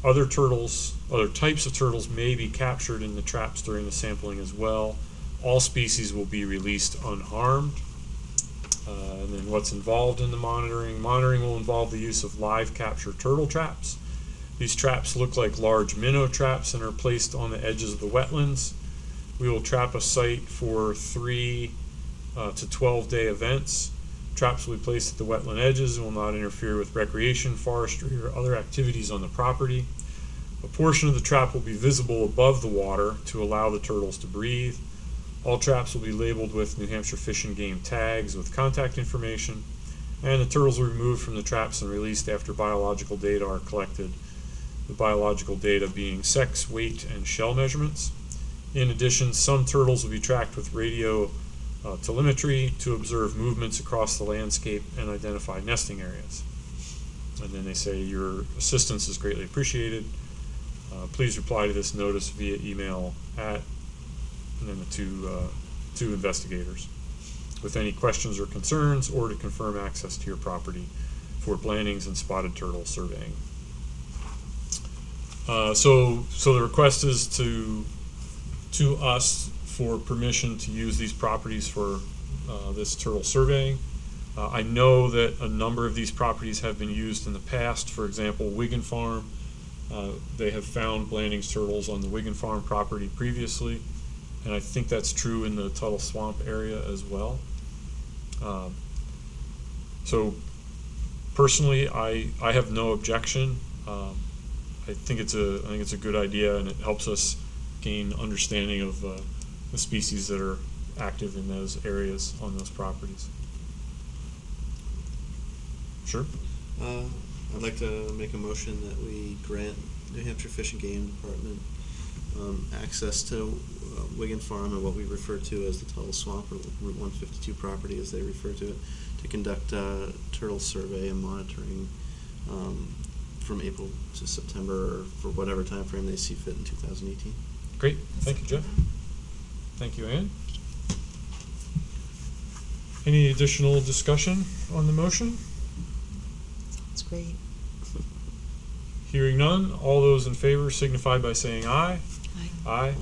Other types of turtles may be captured in the traps during the sampling as well. All species will be released unharmed. And then what's involved in the monitoring? Monitoring will involve the use of live capture turtle traps. These traps look like large minnow traps and are placed on the edges of the wetlands. We will trap a site for 3 to 12-day events. Traps will be placed at the wetland edges and will not interfere with recreation, forestry, or other activities on the property. A portion of the trap will be visible above the water to allow the turtles to breathe. All traps will be labeled with New Hampshire Fish and Game tags with contact information, and the turtles will be removed from the traps and released after biological data are collected, the biological data being sex, weight, and shell measurements. In addition, some turtles will be tracked with radio telemetry to observe movements across the landscape and identify nesting areas. And then they say your assistance is greatly appreciated. Please reply to this notice via email at, and then the two investigators with any questions or concerns, or to confirm access to your property for blandings and spotted turtle surveying. So the request is to us for permission to use these properties for this turtle surveying. I know that a number of these properties have been used in the past. For example, Wigan Farm, they have found blandings turtles on the Wigan Farm property previously, and I think that's true in the Tuttle Swamp area as well. So personally, I have no objection. I think it's a good idea, and it helps us gain understanding of the species that are active in those areas on those properties. Sure. I'd like to make a motion that we grant New Hampshire Fish and Game Department access to Wigan Farm, and what we refer to as the Tuttle Swamp, or Route 152 property as they refer to it, to conduct turtle survey and monitoring from April to September, or for whatever time frame they see fit in 2018. Great. Thank you, Jeff. Thank you, Ann. Any additional discussion on the motion? It's great. Hearing none, all those in favor signify by saying aye. Aye.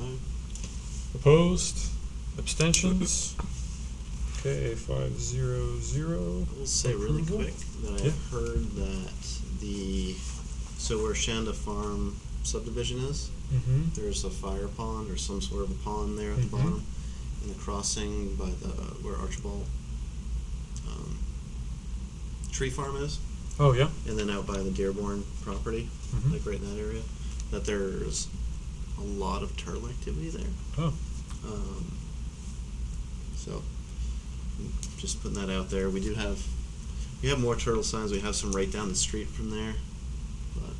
Opposed? Abstentions? Okay, 500. I will say really Approval? quick that I Yeah. heard that so where Shanda Farm subdivision is, Mm-hmm. there's a fire pond or some sort of a pond there at the Mhm. bottom, and the crossing by where Archibald Tree Farm is, Oh, yeah. and then out by the Dearborn property, Mhm. like right in that area, that there's a lot of turtle activity there. Oh. So, just putting that out there. We have more turtle signs. We have some right down the street from there, but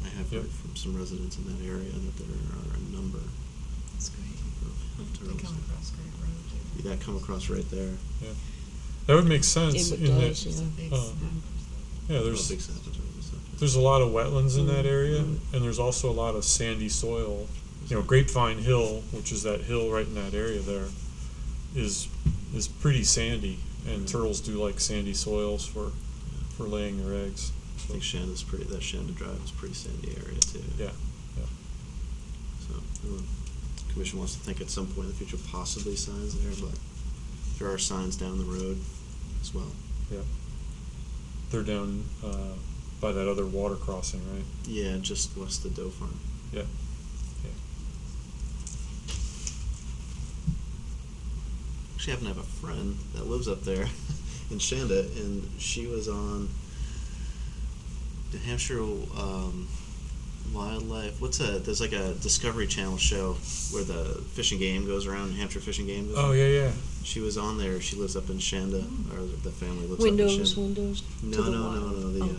I have Yep. heard from some residents in that area that there are a number That's great. of They turtles. come across Great Road too. That come across right there. That would make sense It in that, does, yeah. Big uh, snap. yeah, Oh, there's big Santa turtles up there. there's a lot of wetlands in that Mm, area, mm. and there's also a lot of sandy soil. You know, Grapevine Hill, which is that hill right in that area there, is pretty sandy, and turtles do like sandy soils for laying their eggs. I So, think that Shanda Drive is a pretty sandy area too. yeah, yeah. So, the commission wants to think at some point in the future possibly signs there, but there are signs down the road as well. They're down by that other water crossing, right? Yeah, just west of Doe Farm. Yeah. Actually, I happen to have a friend that lives up there in Shanda, and she was on the Hampshire Wildlife. There's like a Discovery Channel show where the fishing game goes around, Hampshire fishing game goes Oh, around. yeah. She was on there. She lives up in Shanda, or the family lives Windows, up in Shanda. windows. No, to the no, wild. no, no. The, Oh.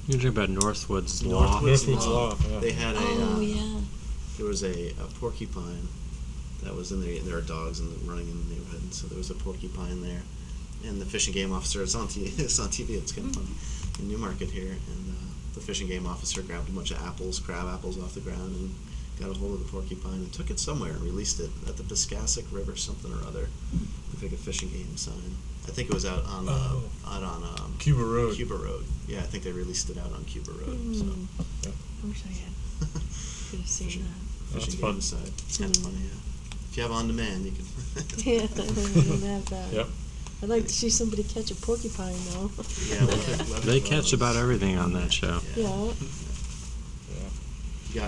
You're talking about Northwoods Law. Northwoods Law, yeah. They had Oh, yeah. there was a porcupine that was in there. There are dogs running in the neighborhood, and so there was a porcupine there. And the fishing game officer, it's on TV. It's on TV. It's kind of funny in Newmarket here, and the fishing game officer grabbed a bunch of crab apples off the ground, and got a hold of the porcupine and took it somewhere and released it at the Piscassic River, something or other. Looked like a fishing game sign. I think it was out on Cuba Road. Cuba Road. Yeah, I think they released it out on Cuba Road. So I wish I had. Could have seen Fishing. that. That's fishing fun. game side. It's kind of funny. Yeah. If you have on demand, you can. Yeah, I don't have that. Yep. I'd like to see somebody catch a porcupine though. Yeah, we'll pick They one of catch those. about everything on that show. Yeah.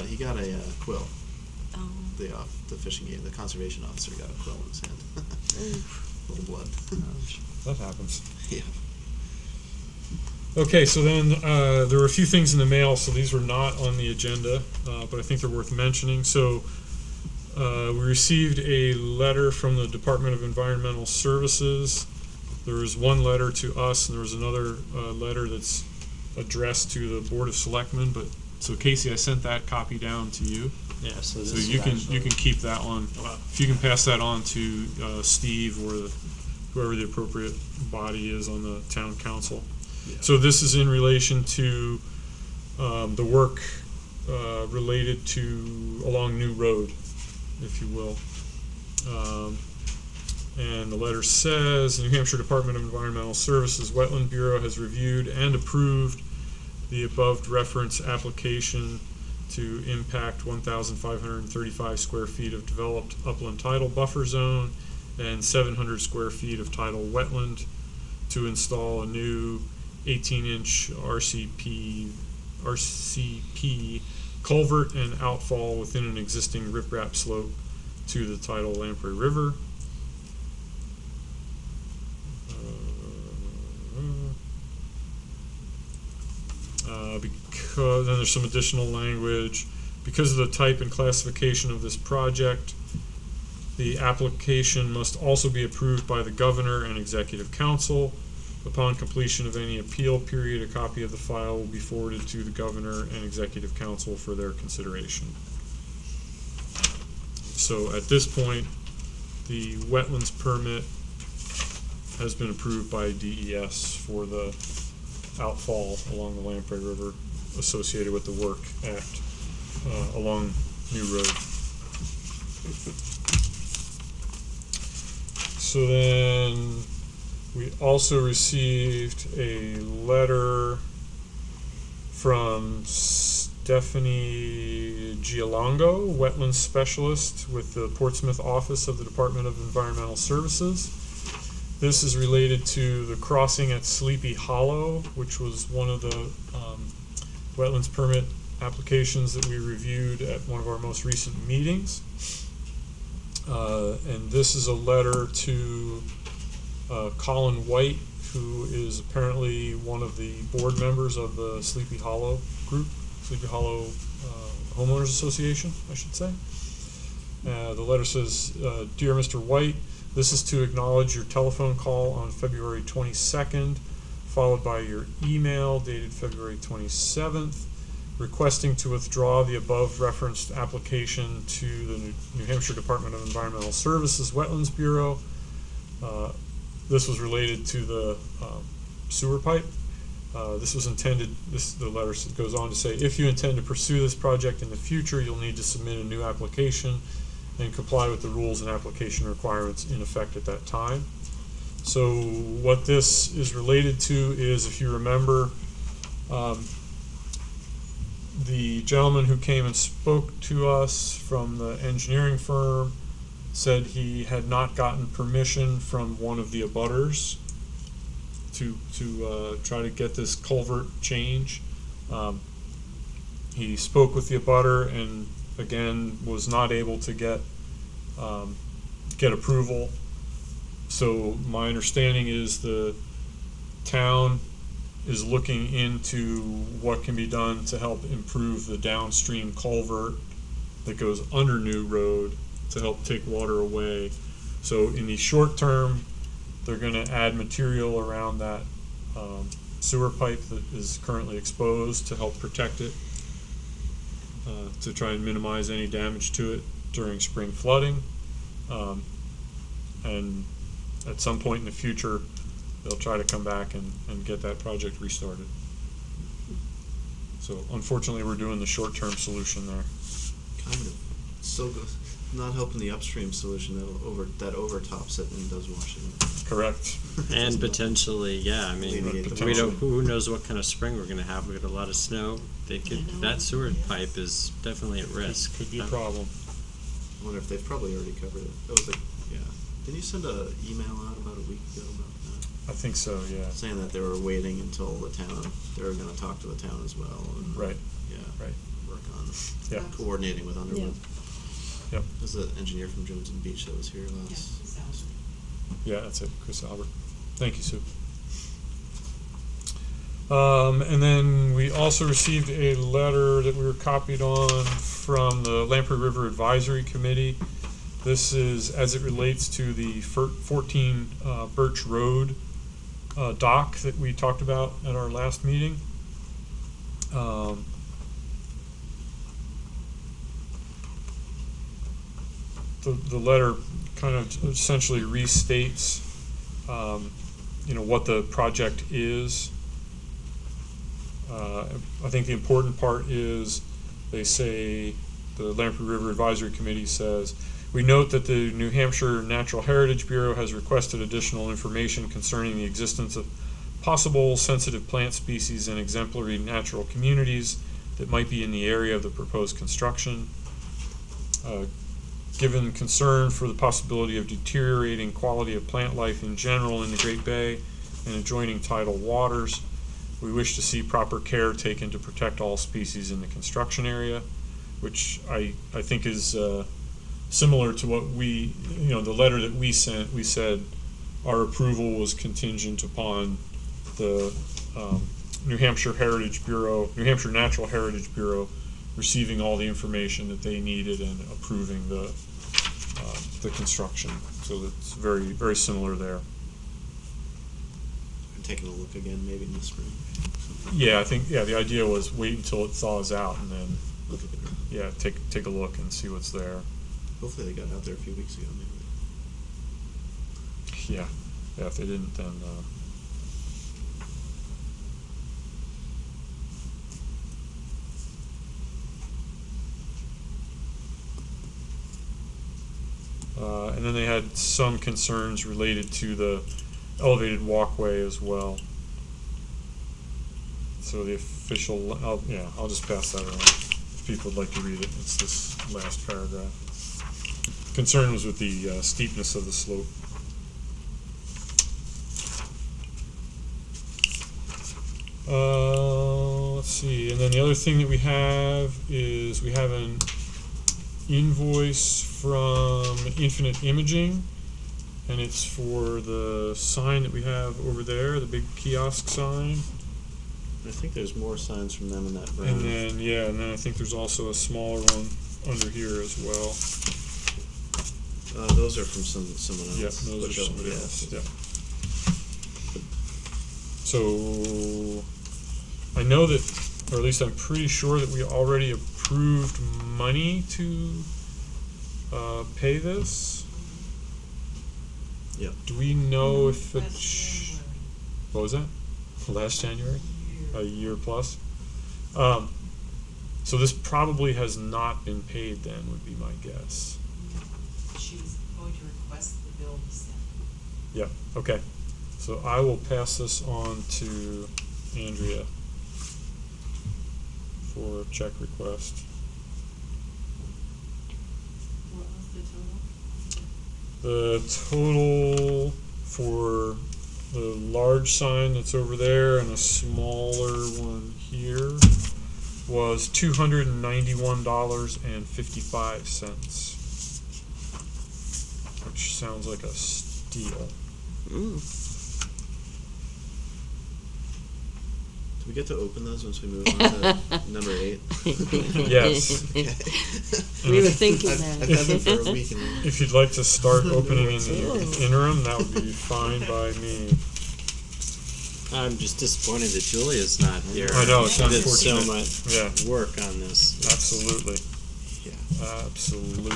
He got a quill. Oh. The fishing game, the conservation officer got a quill in his hand. Oof. Little blood. That happens. Yeah. Okay, so then there were a few things in the mail, so these were not on the agenda, but I think they're worth mentioning. So we received a letter from the Department of Environmental Services. There was one letter to us, and there was another letter that's addressed to the Board of Selectmen. But so Casey, I sent that copy down to you, Yeah, so so you can keep that one. If you can pass that on to Steve or whoever the appropriate body is on the town council. So this is in relation to the work related to along New Road, if you will. And the letter says, the New Hampshire Department of Environmental Services Wetland Bureau has reviewed and approved the above reference application to impact 1,535 square feet of developed upland tidal buffer zone and 700 square feet of tidal wetland to install a new 18-inch RCP culvert and outfall within an existing riprap slope to the tidal Lamprey River. Because then there's some additional language. Because of the type and classification of this project, the application must also be approved by the governor and executive council. Upon completion of any appeal period, a copy of the file will be forwarded to the governor and executive council for their consideration. So at this point, the wetlands permit has been approved by DES for the outfall along the Lamprey River associated with the work at along New Road. So then we also received a letter from Stephanie Gialongo, wetlands specialist with the Portsmouth office of the Department of Environmental Services. This is related to the crossing at Sleepy Hollow, which was one of the wetlands permit applications that we reviewed at one of our most recent meetings. And this is a letter to Colin White, who is apparently one of the board members of the Sleepy Hollow group, Sleepy Hollow Homeowners Association, I should say. The letter says, Dear Mr. White, this is to acknowledge your telephone call on February 22nd, followed by your email dated February 27th, requesting to withdraw the above referenced application to the New Hampshire Department of Environmental Services Wetlands Bureau. This was related to the sewer pipe. This was intended, the letter goes on to say, if you intend to pursue this project in the future, you'll need to submit a new application and comply with the rules and application requirements in effect at that time. So what this is related to is, if you remember, the gentleman who came and spoke to us from the engineering firm said he had not gotten permission from one of the abutters to try to get this culvert change. He spoke with the abutter and again was not able to get approval. So my understanding is the town is looking into what can be done to help improve the downstream culvert that goes under New Road to help take water away. So in the short term, they're going to add material around that sewer pipe that is currently exposed to help protect it, to try and minimize any damage to it during spring flooding. And at some point in the future, they'll try to come back and get that project restarted. So unfortunately, we're doing the short-term solution there. Kind of. Still goes, not helping the upstream solution that overtops it and does wash it out. Correct. And potentially, yeah, I mean, Alleviate we don't, who knows what kind of spring we're gonna have, we got a lot of snow, they could, I know. that sewer pipe is definitely at risk. Could be a problem. I wonder if they've probably already covered it. That was like, yeah. Didn't you send a email out about a week ago about that? I think so, yeah. Saying that they were waiting until the town, they were gonna talk to the town as well and, Right, yeah, right. work on Yeah. coordinating with Underwood. Yep. There's the engineer from Jones and Beach that was here Yeah, last. sounds. Yeah, that's it, Chris Albert. Thank you, Sue. And then we also received a letter that we were copied on from the Lamprey River Advisory Committee. This is as it relates to the 14 Birch Road dock that we talked about at our last meeting. The letter kind of essentially restates, what the project is. I think the important part is they say, the Lamprey River Advisory Committee says, we note that the New Hampshire Natural Heritage Bureau has requested additional information concerning the existence of possible sensitive plant species and exemplary natural communities that might be in the area of the proposed construction. Given concern for the possibility of deteriorating quality of plant life in general in the Great Bay and adjoining tidal waters, we wish to see proper care taken to protect all species in the construction area, which I think is similar to what we, the letter that we sent. We said our approval was contingent upon the New Hampshire Natural Heritage Bureau receiving all the information that they needed and approving the construction. So it's very, very similar there. And taking a look again maybe in the spring. Yeah, I think, the idea was wait until it thaws out and then, Look at it. take a look and see what's there. Hopefully they got out there a few weeks ago maybe. Yeah, if they didn't, then, and then they had some concerns related to the elevated walkway as well. So the official, I'll just pass that around if people would like to read it. It's this last paragraph. Concern was with the steepness of the slope. Let's see, and then the other thing that we have is we have an invoice from Infinite Imaging, and it's for the sign that we have over there, the big kiosk sign. I think there's more signs from them in that brand. And then, yeah, and then I think there's also a smaller one under here as well. Those are from someone else. Yep, those which are somebody yeah. else, yeah. So, I know that, or at least I'm pretty sure that we already approved money to pay this. Yep. Do we know if Last it's, January. what was that? Last January? A year plus? So this probably has not been paid then, would be my guess. She was going to request the bill be sent. Yeah, okay. So I will pass this on to Andrea for a check request. What was the total? The total for the large sign that's over there and a smaller one here was $291.55, which sounds like a steal. Mm. Do we get to open those once we move on to number 8? Yes. Okay. We were thinking I've that. had them for a week and If you'd like to start opening in Ooh. the interim, that would be fine by me. I'm just disappointed that Julia's not here. I know, it's She did so unfortunate. much Yeah. work on this. Absolutely. yeah. Absolutely.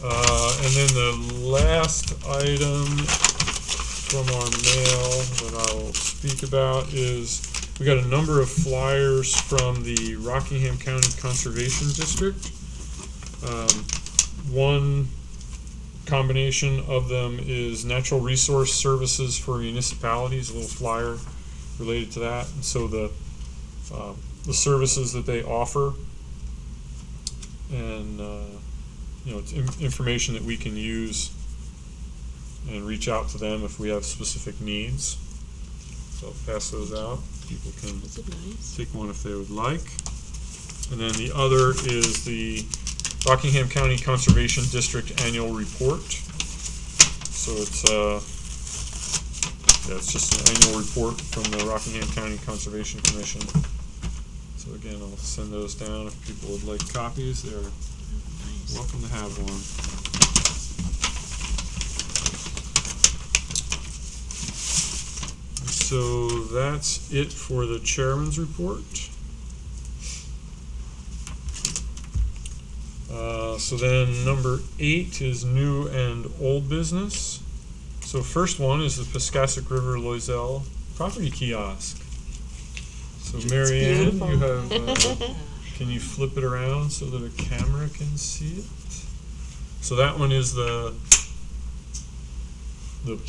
And then the last item from our mail that I'll speak about is we got a number of flyers from the Rockingham County Conservation District. One combination of them is natural resource services for municipalities, a little flyer related to that. And so the services that they offer, and it's information that we can use and reach out to them if we have specific needs. So I'll pass those out. People can Is it nice? take one if they would like. And then the other is the Rockingham County Conservation District Annual Report. So it's it's just an annual report from the Rockingham County Conservation Commission. So again, I'll send those down if people would like copies. They're Nice. welcome to have one. So that's it for the chairman's report. So then number 8 is new and old business. So first one is the Piscassic River Loisel property kiosk. So Mary Ann, beautiful. you have, can you flip it around so that a camera can see it? So that one is the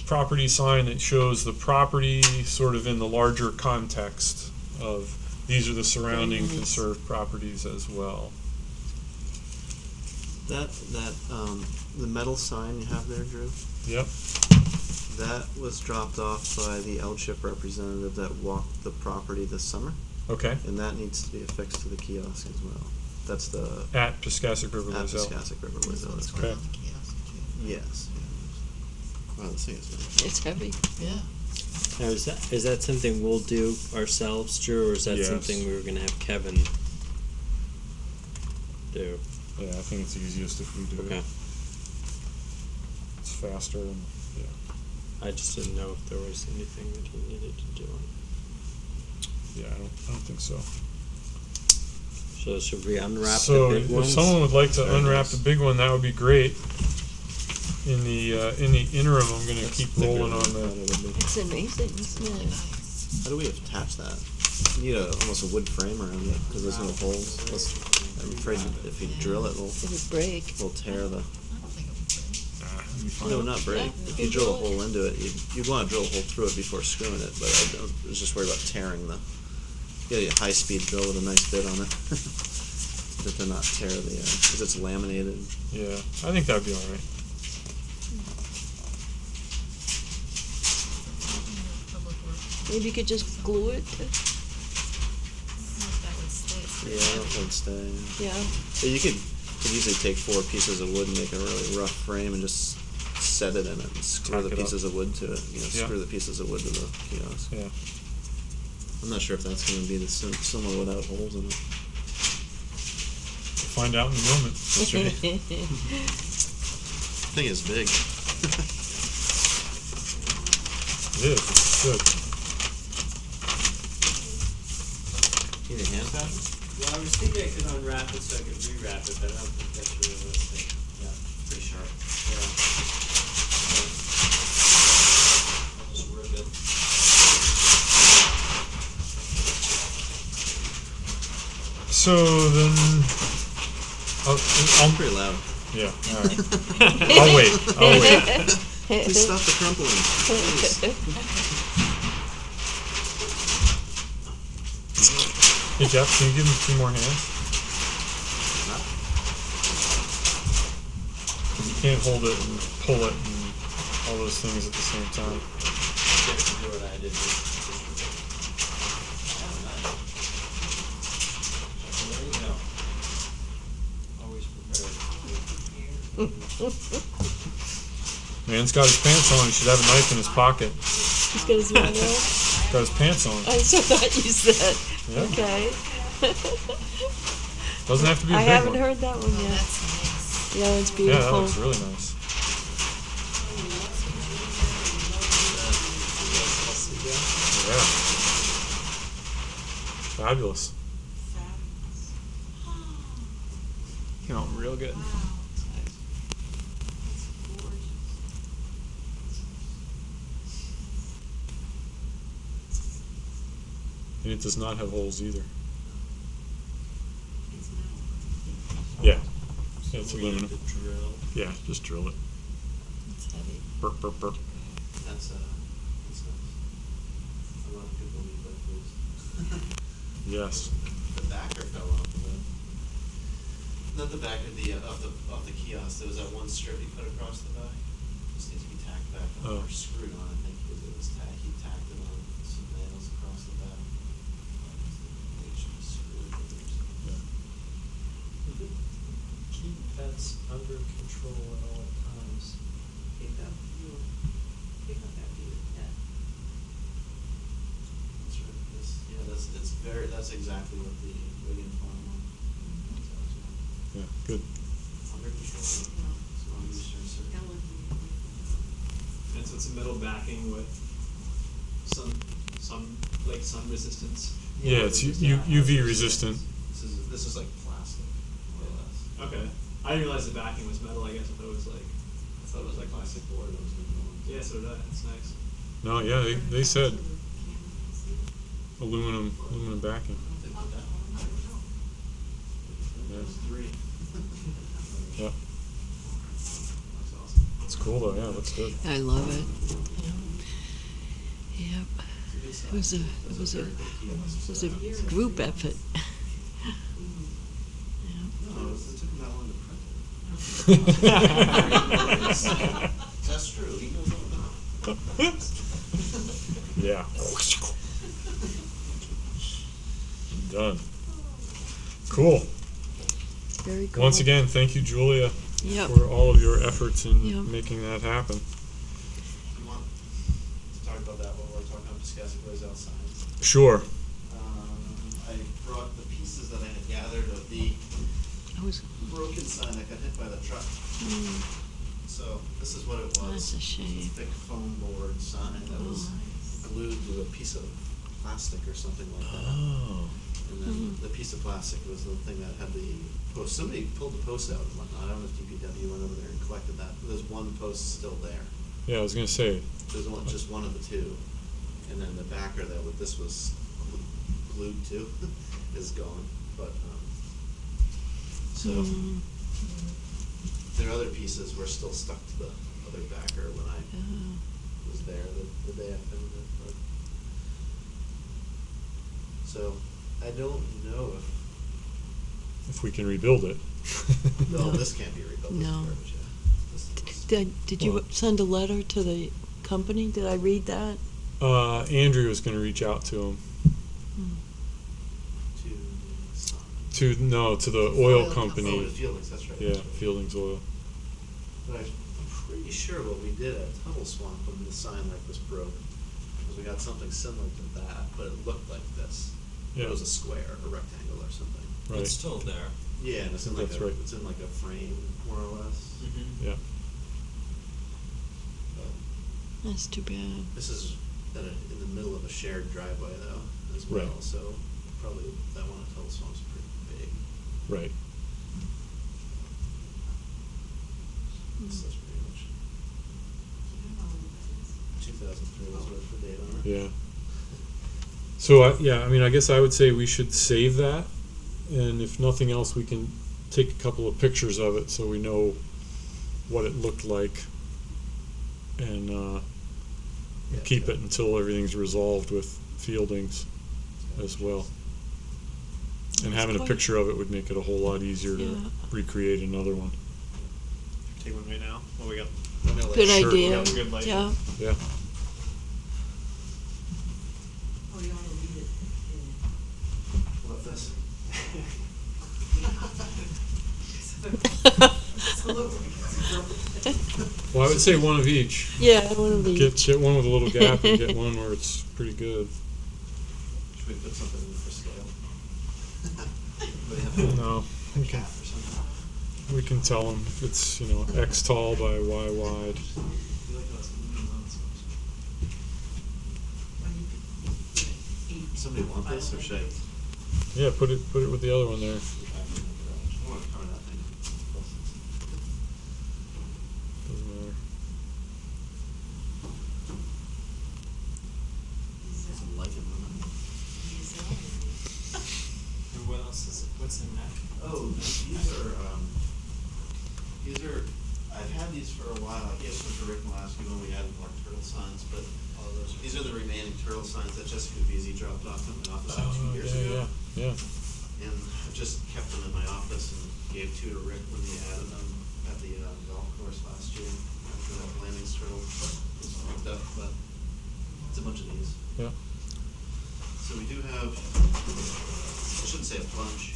property sign that shows the property sort of in the larger context of these are the surrounding Very nice. conserved properties as well. That the metal sign you have there, Drew, Yep. that was dropped off by the L-chip representative that walked the property this summer, Okay. and that needs to be affixed to the kiosk as well. That's the At Piscassic River at Loisel. Piscassic River This Loisel. one's That's Okay. on the kiosk too. Yes. Yeah. Wow, this thing is nice. It's heavy. Yeah. Now, is that something we'll do ourselves, Drew, or is that Yes. something we were going to have Kevin do? Yeah, I think it's easiest if we do Okay. it. It's faster and yeah. I just didn't know if there was anything that he needed to do. Yeah, I don't think so. So should we unwrap So the big if ones? someone would like to Very unwrap nice. the big one, that would be great. In the interim, I'm going to That's keep thicker rolling than on I thought the. it would be. It's amazing, isn't Really it? nice. How do we attach that? You need almost a wood frame around it because there's no holes. Plus, I'm afraid if you drill it, It would break. it'll tear the. I don't think it would break. It'll be fine. No, not break. Yeah, If you drill a hole into it, you'd want to drill a hole through it before screwing it. But I was just worried about tearing the. You get a high-speed drill with a nice bit on it. That to not tear the because it's laminated. Yeah, I think that'd be all right. Public Works. Maybe you could just glue it. That would stay. Yeah, that would stay. Yeah. So you could easily take 4 pieces of wood and make a really rough frame and just set it in it and screw Tack the it up. pieces of wood to it. You know, Yeah. screw the pieces of wood to the kiosk. Yeah. I'm not sure if that's going to be the similar without holes in it. We'll find out in a moment. That's right. Thing is big. It is. It's good. Need a hand pad? Well, I was thinking I could unwrap it so I could rewrap it, but I don't think that's realistic. Yeah, pretty sharp. Yeah. I'll just rip it. So then, I'm pretty loud. yeah. All right. I'll wait. I'll wait. Please stop the crumpling. Please. Hey Jeff, can you give me 2 more hands? You can't hold it and pull it and all those things at the same time. Jeff can do what I did. There you go. Always prepared. Man's got his pants on. He should have a knife in his pocket. He's got his what on? Got his pants on. I so thought you said. Yeah. Okay. Doesn't have to be a I big haven't one. heard that one Oh, yet. that's nice. Yeah, it's Yeah, that beautiful. looks really nice. Yeah. Fabulous. Fabulous. Came out real good. Wow. That's gorgeous. And it does not have holes either. It's metal. Yeah. It's We need aluminum. to drill. Yeah, just drill it. It's heavy. Burp, burp, burp. That's nice. A lot of people need that, please. Yes. The backer fell off of it. Not the back of the kiosk. There was that one strip he put across the back. Just needs to be tacked back on Oh. or screwed on. I think because it was he tacked it on some nails across the back. It should be screwed. Keep pets under control at all times. Pick up after your pet. That's right. That's exactly what the Wigan Farm one tells you. Yeah, good. Under control. It's on Eastern Circuit. And so it's a metal backing with some like sun resistance. Yeah, it's UV resistant. This is like plastic, more or less. Okay. I didn't realize the backing was metal. I guess I thought it was like plastic board. Those big ones. yeah, so did I. That's nice. No, yeah, they said aluminum backing. They put that. Yeah. There's 3. Yeah. That's awesome. It's cool though, yeah, looks good. I love it. Yep. It's It was a very big kiosk. it was a group effort. No, it took him that long to print it. That's true. He knows all about it. Yeah. Done. Cool. Very cool. Once again, thank you, Julia, Yep. for all of your efforts in Yep. making that happen. You want to talk about that while we're talking about Piscataquis outside? Sure. I brought the pieces that I had gathered of the I was. broken sign that got hit by the truck. Mm, So this is what it was. That's a shame. It's a thick foam board sign that was glued to a piece of plastic or something like that. Oh. And then the piece of plastic was the thing that had the post. Somebody pulled the post out and whatnot. I don't know if DPW went over there and collected that. But there's one post still there. Yeah, I was gonna say. There's just one of the 2. And then the backer that this was glued to is gone. But so mm, their other pieces were still stuck to the other backer when I was there the day I filmed it. But so I don't know If we can rebuild it. if No. this can't be rebuilt. This is No. garbage, yeah. This- Did you Well- send a letter to the company? Did I read that? Andrew was gonna reach out to him. To the sign. To the oil Oil company. Oh, to Fieldings, that's right. Yeah, that's right. Fieldings Oil. But I'm pretty sure what we did at Tuttle Swamp when the sign like this broke was we got something similar to that, but it looked like this. Yeah. It was a square, a rectangle or something. Right. It's still there. Yeah, and it's in like That's a, right. it's in like a frame more or less. Mm-hmm. Yeah. But That's too bad. this is in the middle of a shared driveway though, as well. Right. So probably that one at Tuttle Swamp's pretty big. Right. So that's pretty much 2003 was what the date on it. Yeah. So I mean, I guess I would say we should save that, and if nothing else, we can take a couple of pictures of it so we know what it looked like, and Yeah, keep sure. it until everything's resolved with Fieldings as well. And That's having a quite- picture of it would make it a whole lot easier to Yeah. recreate another one. Take one right now. What we got? I'm gonna let Good Sure. idea. Yeah, good lighting. Yeah. Yeah. Oh, you wanna read it? What this? Well, I would say one of each. Yeah, one of these. Get one with a little gap and get one where it's pretty good. Should we put something in for scale? Would they have No, a we can, cap or something? we can tell them if it's, X tall by Y wide. I feel like that's Somebody want this or should I? Yeah, put it with the other one there. I want to cover that thing. Doesn't matter. Some lichen on it. And what else is it? What's in that? Oh, these are, I've had these for a while. I gave some to Rick last week when we added more turtle signs, but these are the remaining turtle signs that Jessica Beasy dropped off in my office like 2 years ago. Yeah. And I've just kept them in my office and gave 2 to Rick when we added them at the golf course last year. After that Blandings turtle was picked up, but it's a bunch of these. Yeah. So we do have, I shouldn't say a bunch.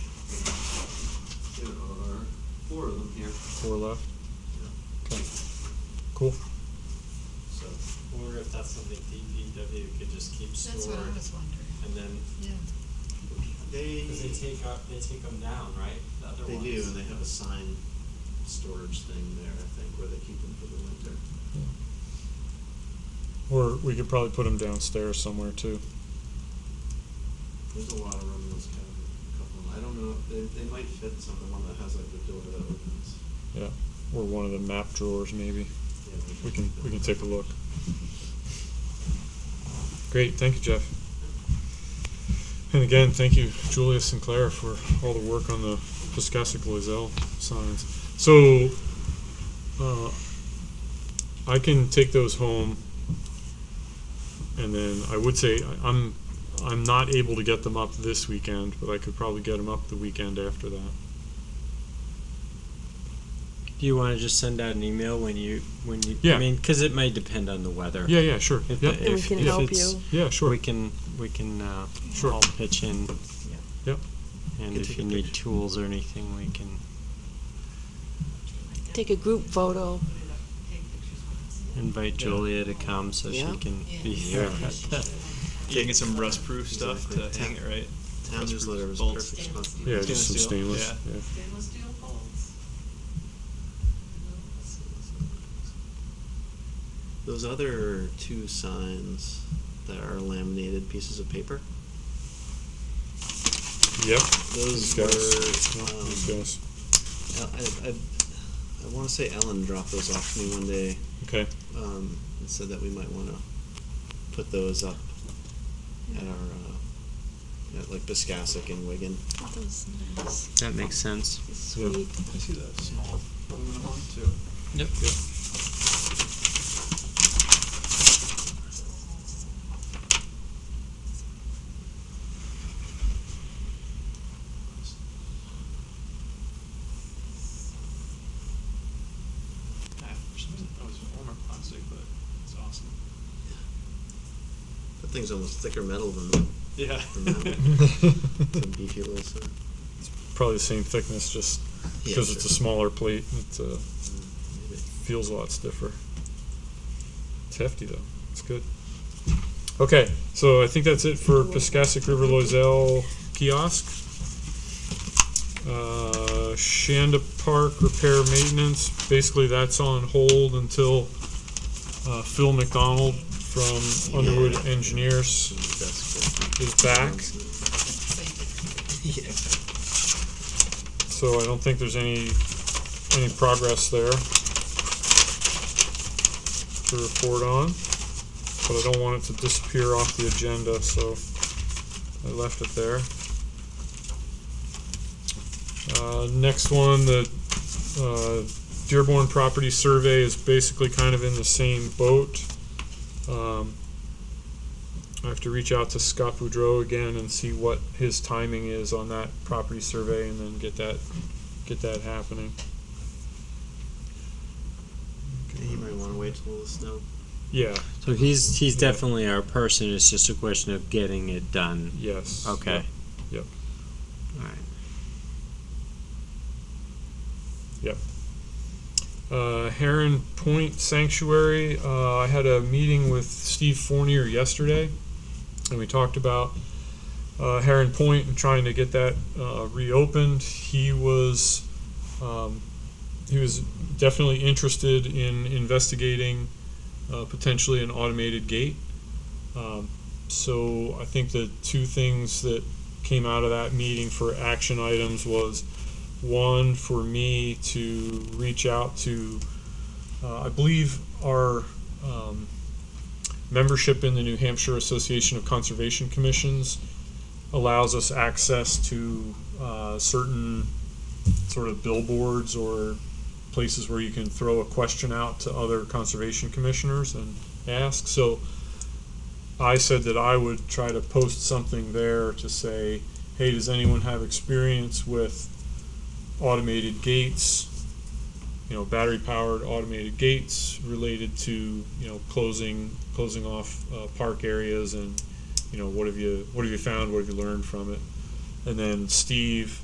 There are 4 of them here. 4 left. Yeah. Okay. Cool. So I wonder if that's something DPW could just keep stored. That's what I was wondering, And then, yeah. because they take them down, right? The other they ones. do, and they have a sign storage thing there, I think, where they keep them for the winter. Or we could probably put them downstairs somewhere too. There's a lot of room in this cabinet. A couple of them. I don't know if they might fit some. The one that has like the door that opens. Yeah. Or one of the map drawers maybe. Yeah, We can take a look. Great, thank you, Jeff. And again, thank you, Julia Sinclair, for all the work on the Piscassic Loisel signs. So, I can take those home, and then I would say I'm not able to get them up this weekend, but I could probably get them up the weekend after that. Do you want to just send out an email when you? Yeah. I mean, because it may depend on the weather. Yeah, sure. If, Yep. the- And we if, can if help it's, you. Yeah, sure. We can Sure. all pitch in. Yep. And Can if take you a need picture. tools or anything, we can. Take a group photo. Put it up, take pictures when it's. Invite Julia to come so Yeah. she can Yeah. be Yeah. here. You can get some rust-proof stuff Exactly. to hang it, right? Town Rust-proof newsletter was bolts. perfect spot. Yeah, Stainless just some steel, stainless. yeah. Yeah. Stainless steel bolts. Those other 2 signs that are laminated pieces of paper, Yep. those These were. guys. No, these guys. I want to say Ellen dropped those off to me one day Okay. and said that we might want to put those up at our at like Piscassic and Wigan. That was nice. That makes sense. Sweet. I see that small aluminum one too. Yep. For some reason I thought it was former plastic, but it's awesome. thing's almost thicker metal than Yeah. the beefy little set. Probably the same thickness, just Yeah, because it's a sure. smaller plate. It Maybe. feels a lot stiffer. It's hefty though. It's good. Okay, so I think that's it for Piscassic River Loisel kiosk. Shanda Park repair maintenance. Basically, that's on hold until Phil McDonald from Underwood Engineers is back. Yeah. So I don't think there's any progress there to report on. But I don't want it to disappear off the agenda, so I left it there. Next one, the Dearborn property survey is basically kind of in the same boat. I have to reach out to Scott Boudreau again and see what his timing is on that property survey, and then get that happening. You might want to wait till the snow. Yeah. So he's Yeah. definitely our person. It's just a question of getting it done. Yes. Okay. Yep. All right. Heron Point Sanctuary. I had a meeting with Steve Fournier yesterday, and we talked about Heron Point and trying to get that reopened. He was definitely interested in investigating potentially an automated gate. So I think the two things that came out of that meeting for action items was, one, for me to reach out to, I believe our membership in the New Hampshire Association of Conservation Commissions allows us access to certain sort of billboards or places where you can throw a question out to other conservation commissioners and ask. So I said that I would try to post something there to say, hey, does anyone have experience with automated gates, battery powered automated gates related to, closing off park areas, and what have you found, what have you learned from it? And then Steve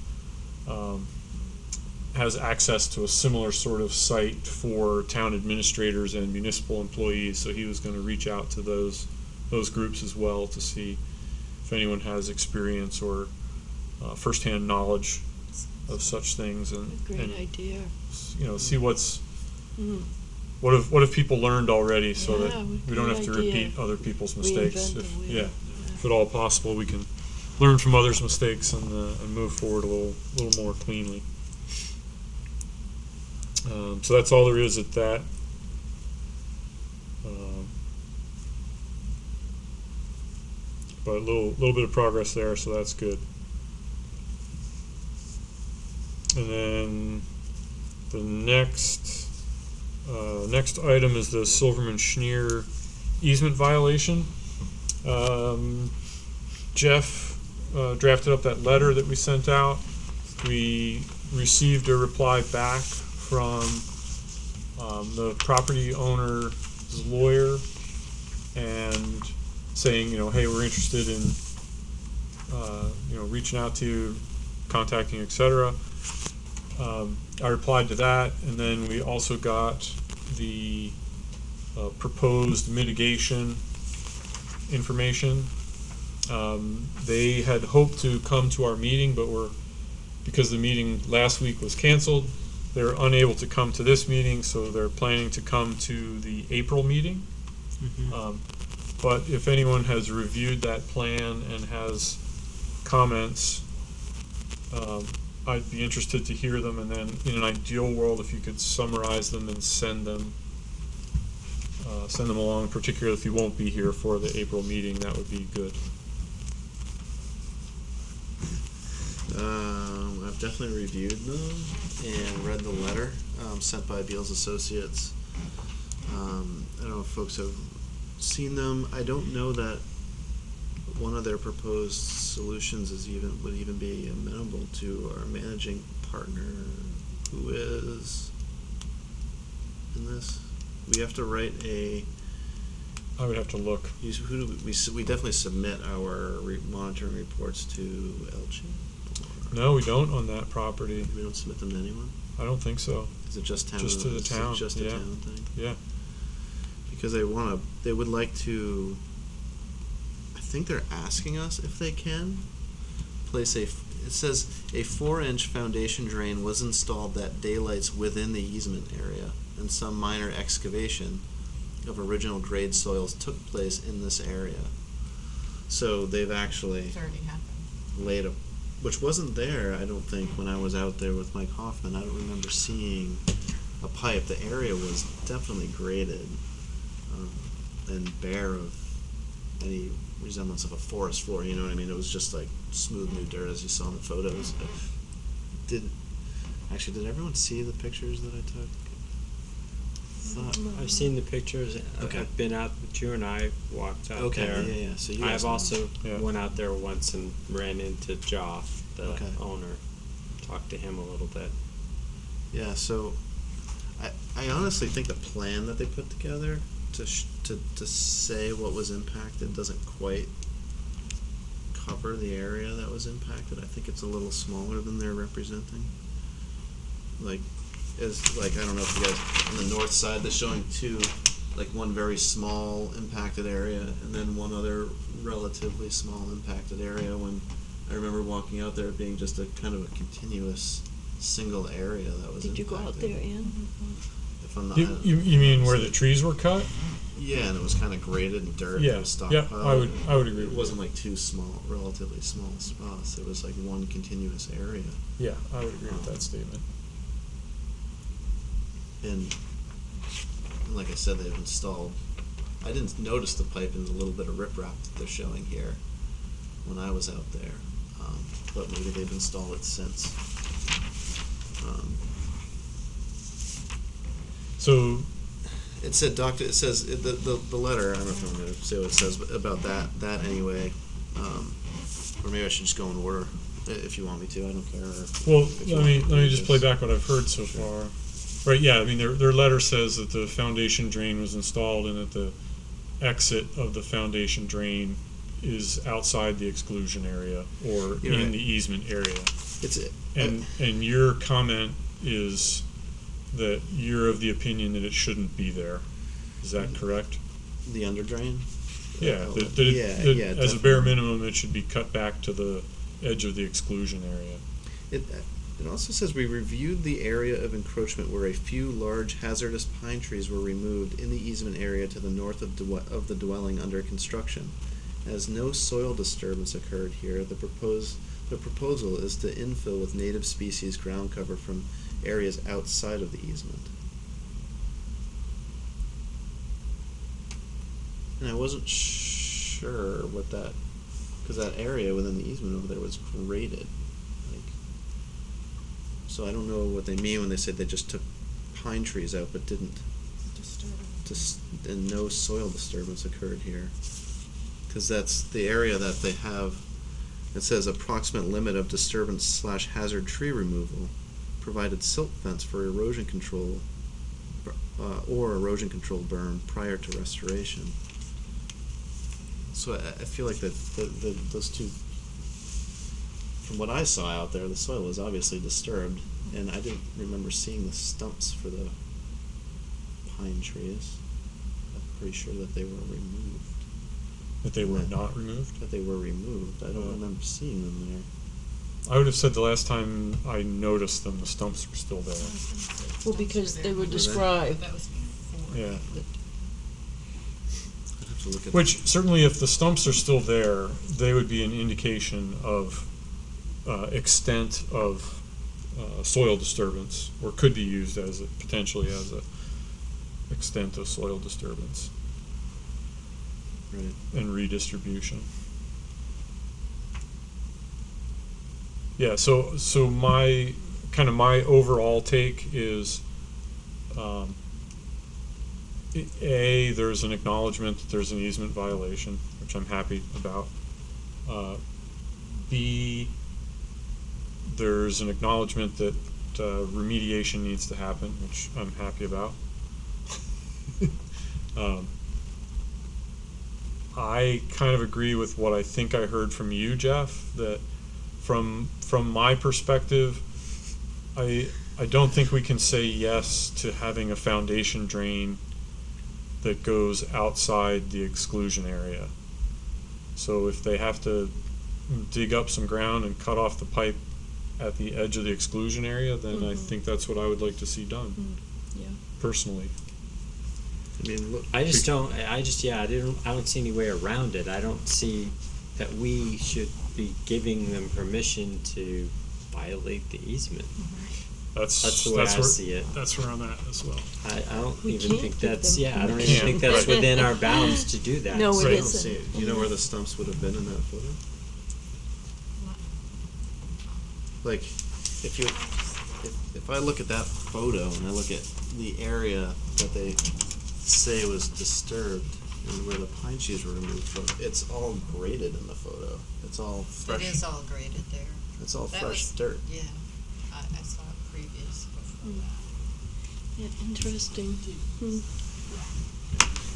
has access to a similar sort of site for town administrators and municipal employees, so he was going to reach out to those groups as well to see if anyone has experience or firsthand knowledge of such things, and Great idea. See what's Mm. what have people learned already, so that Yeah, we don't good have to idea. repeat other people's mistakes. Reinvent the wheel. If at all possible, we can learn from others' mistakes and move forward a little more cleanly. So that's all there is at that. But a little bit of progress there, so that's good. And then the next item is the Silverman Schneer easement violation. Jeff drafted up that letter that we sent out. We received a reply back from the property owner's lawyer, and saying, hey, we're interested in reaching out to you, contacting, etc. I replied to that, and then we also got the proposed mitigation information. They had hoped to come to our meeting, but because the meeting last week was canceled, they're unable to come to this meeting, so they're planning to come to the April meeting. Mm-hmm. But if anyone has reviewed that plan and has comments, I'd be interested to hear them, and then in an ideal world, if you could summarize them and send them along, particularly if you won't be here for the April meeting, that would be good. I've definitely reviewed them and read the letter sent by Beals Associates. I don't know if folks have seen them. I don't know that one of their proposed solutions would even be amenable to our managing partner, who is in this. We have to write I would have to look. Who do we definitely submit our monitoring reports to LG? No, we don't on that property. We don't submit them to anyone? I don't think so. Is it just town? Just to the is it town, just a yeah. town thing? Yeah. Because they would like to, I think they're asking us if they can place it says a 4-inch foundation drain was installed that daylights within the easement area, and some minor excavation of original grade soils took place in this area. So they've actually It's already happened. laid a, which wasn't there, I don't think, when I was out there with Mike Hoffman. I don't remember seeing a pipe. The area was definitely graded and bare of any resemblance of a forest floor. You know what I mean? It was just like smooth new dirt, as you saw in the photos. Did everyone see the pictures that I took? I've seen the pictures. Okay. I've been out. You and I walked out Okay, there. yeah. So you guys I've know. also Yeah. went out there once and ran into Joff, the Okay. owner. Talked to him a little bit. Yeah, so I honestly think the plan that they put together to say what was impacted doesn't quite cover the area that was impacted. I think it's a little smaller than they're representing. Like I don't know if you guys on the north side they're showing two, like one very small impacted area and then one other relatively small impacted area. When I remember walking out there being just a kind of a continuous single area that was Did you impacted. go out there, Ian? If I'm not, You mean where the trees were cut? yeah, and it was kind of graded and dirt. Yeah. That was Yeah. stockpiled. I would agree It with wasn't like two small, relatively small spots. It was like one continuous area. Yeah, I would agree with that statement. And like I said, they've installed. I didn't notice the pipe and the little bit of riprap that they're showing here when I was out there, but maybe they've installed it since. So It said, Doctor. It says the letter. I don't know if I'm going to say what it says but about that anyway. Or maybe I should just go in order if you want me to. I don't care. well, If you let want me to read just this. play back what I've heard so far. Right, yeah, I mean their letter says that the foundation drain was installed and that the exit of the foundation drain is outside the exclusion area or You're in right. the easement area. It's And your comment is that you're of the opinion that it shouldn't be there. Is that correct? the under drain. Yeah, yeah, that as a bare definitely. minimum, it should be cut back to the edge of the exclusion area. It also says we reviewed the area of encroachment where a few large hazardous pine trees were removed in the easement area to the north of the dwelling under construction. As no soil disturbance occurred here, the proposal is to infill with native species ground cover from areas outside of the easement. And I wasn't sure what that, because that area within the easement over there was graded. So I don't know what they mean when they said they just took pine trees out but didn't, and no soil disturbance occurred here. Because that's the area that they have, it says approximate limit of disturbance / hazard tree removal, provided silt fence for erosion control or erosion control berm prior to restoration. So I feel like that those two, from what I saw out there, the soil was obviously disturbed, and I didn't remember seeing the stumps for the pine trees. I'm pretty sure that they were removed. That they were not removed? That they were removed. I don't Oh. remember seeing them there. I would have said the last time I noticed them, the stumps were still there. Well, because they were they? described. That was before. Yeah. I'd have to look at Which certainly, if the stumps are still there, they would be an indication of extent of soil disturbance, or could be used as potentially as a extent of soil disturbance right. and redistribution. Yeah. So my overall take is. There's an acknowledgement that there's an easement violation, which I'm happy about. B, there's an acknowledgement that remediation needs to happen, which I'm happy about. I kind of agree with what I think I heard from you, Jeff, that from my perspective, I don't think we can say yes to having a foundation drain that goes outside the exclusion area. So if they have to dig up some ground and cut off the pipe at the edge of the exclusion area, then I think that's what I would like to see done, Yeah. personally. I mean, look, I don't see any way around it. I don't see that we should be giving them permission to violate the easement. That's the way I see it. That's where I'm at as well. I don't We even can't think give that's, them I don't even permission. think that's Right. within our bounds to do that. No, it Right. I don't isn't. see it. You know where the stumps would have been in that photo? Like, if I look at that photo and I look at the area that they say was disturbed and where the pine trees were removed from, it's all graded in the photo. It's all fresh. It is all graded there. It's all That fresh was- dirt. Yeah, I saw it previous before Mm. that. Yeah, interesting. Hmm.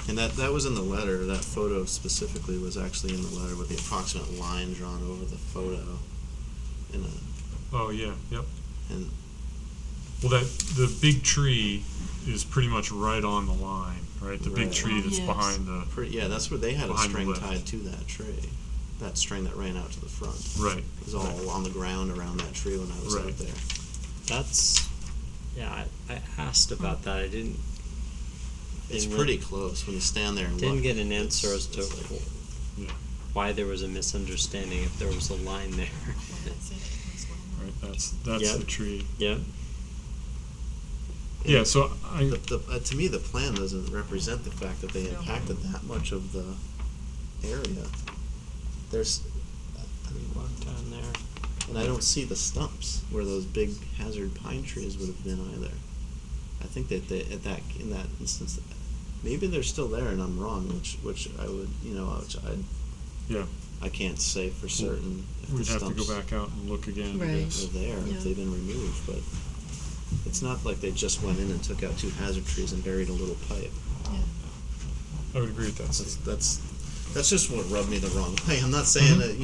And that was in the letter. That photo specifically was actually in the letter with the approximate line drawn over the photo. In a, Oh, yeah, yep. and Well, the big tree is pretty much right on the line, right? The big Right. tree Oh, that's yes. behind the, yeah, that's where they had a Behind the string lift. tied to that tree. That string that ran out to the front. right. It was all on the ground around that tree when I was Right. out there. That's, I asked about that. I didn't. It's didn't pretty close when you stand there and Didn't look. get an answer as to it's like- Yeah, why there was a misunderstanding if there was a line there. Well, that's it. That's what- right, that's Yep. the tree. Yeah. Yeah, so to me, the plan doesn't represent the fact that they No. impacted that much of the area. There's, We walked down there. and I don't see the stumps where those big hazard pine trees would have been either. I think that they, in that instance, maybe they're still there and I'm wrong, which I would, yeah, I can't say for certain if we'd the have to stumps go back out and look again, I Right. guess. are there, Yeah. if they've been removed, but it's not like they just went in and took out 2 hazard trees and buried a little pipe. I would agree with that, Steve. That's just what rubbed me the wrong way. I'm not saying that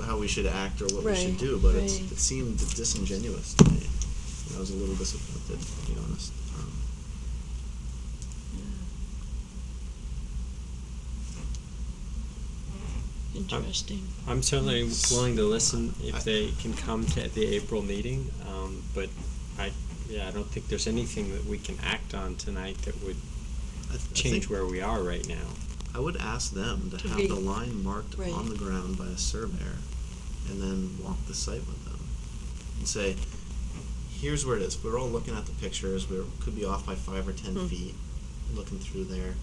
how we should act or what we should Right, do, but right. it seemed disingenuous to me. And I was a little disappointed, to be honest. Interesting. I'm certainly willing to listen if they can come to the April meeting, but I don't think there's anything that we can act on tonight that would I change think where we are right now. I would ask them to To have be- the line marked right. on the ground by a surveyor, and then walk the site with them, and say, "Here's where it is. We're all looking at the pictures. We could be off by 5 or 10 feet, looking through there.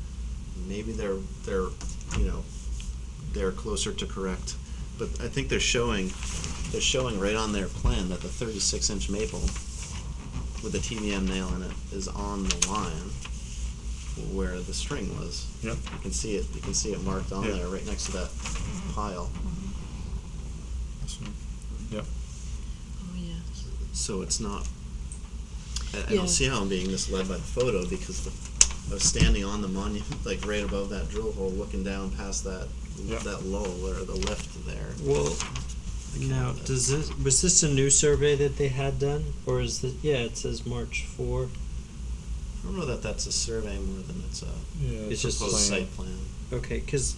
Maybe they're closer to correct, but I think they're showing right on their plan that the 36-inch maple with the TVM nail in it is on the line where the string was. Yep. You can see it. You can see it marked on Yeah. there, right next to that pile. This one. Yep. Oh, yeah. So it's not. I Yeah. don't see how I'm being misled by the photo because I was standing on the monument, like right above that drill hole, looking down past that Yep. that lull or the lift there. Well, now, was this a new survey that they had done, or is it? Yeah, it says March 4. I don't know that that's a survey more than it's a Yeah, It's just proposed plan. site plan. Okay, because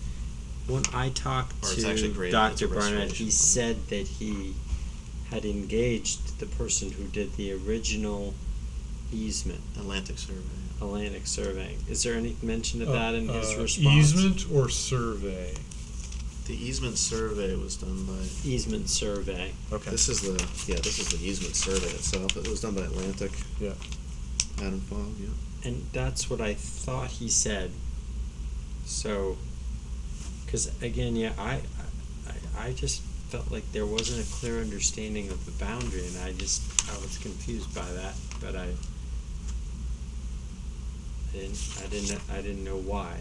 when I talked Or it's actually to graded, Dr. it's a Barnett, restoration he plan. said that he had engaged the person who did the original easement, Atlantic survey. Atlantic surveying. Is there any mention of Uh, that in his response? Easement or survey? The easement survey was done by. Easement survey. Okay. This is the easement survey itself. It was done by Atlantic. Yeah. Adam Fogg. Yeah. And that's what I thought he said. So, because again, yeah, I just felt like there wasn't a clear understanding of the boundary, and I was confused by that, but I didn't know why.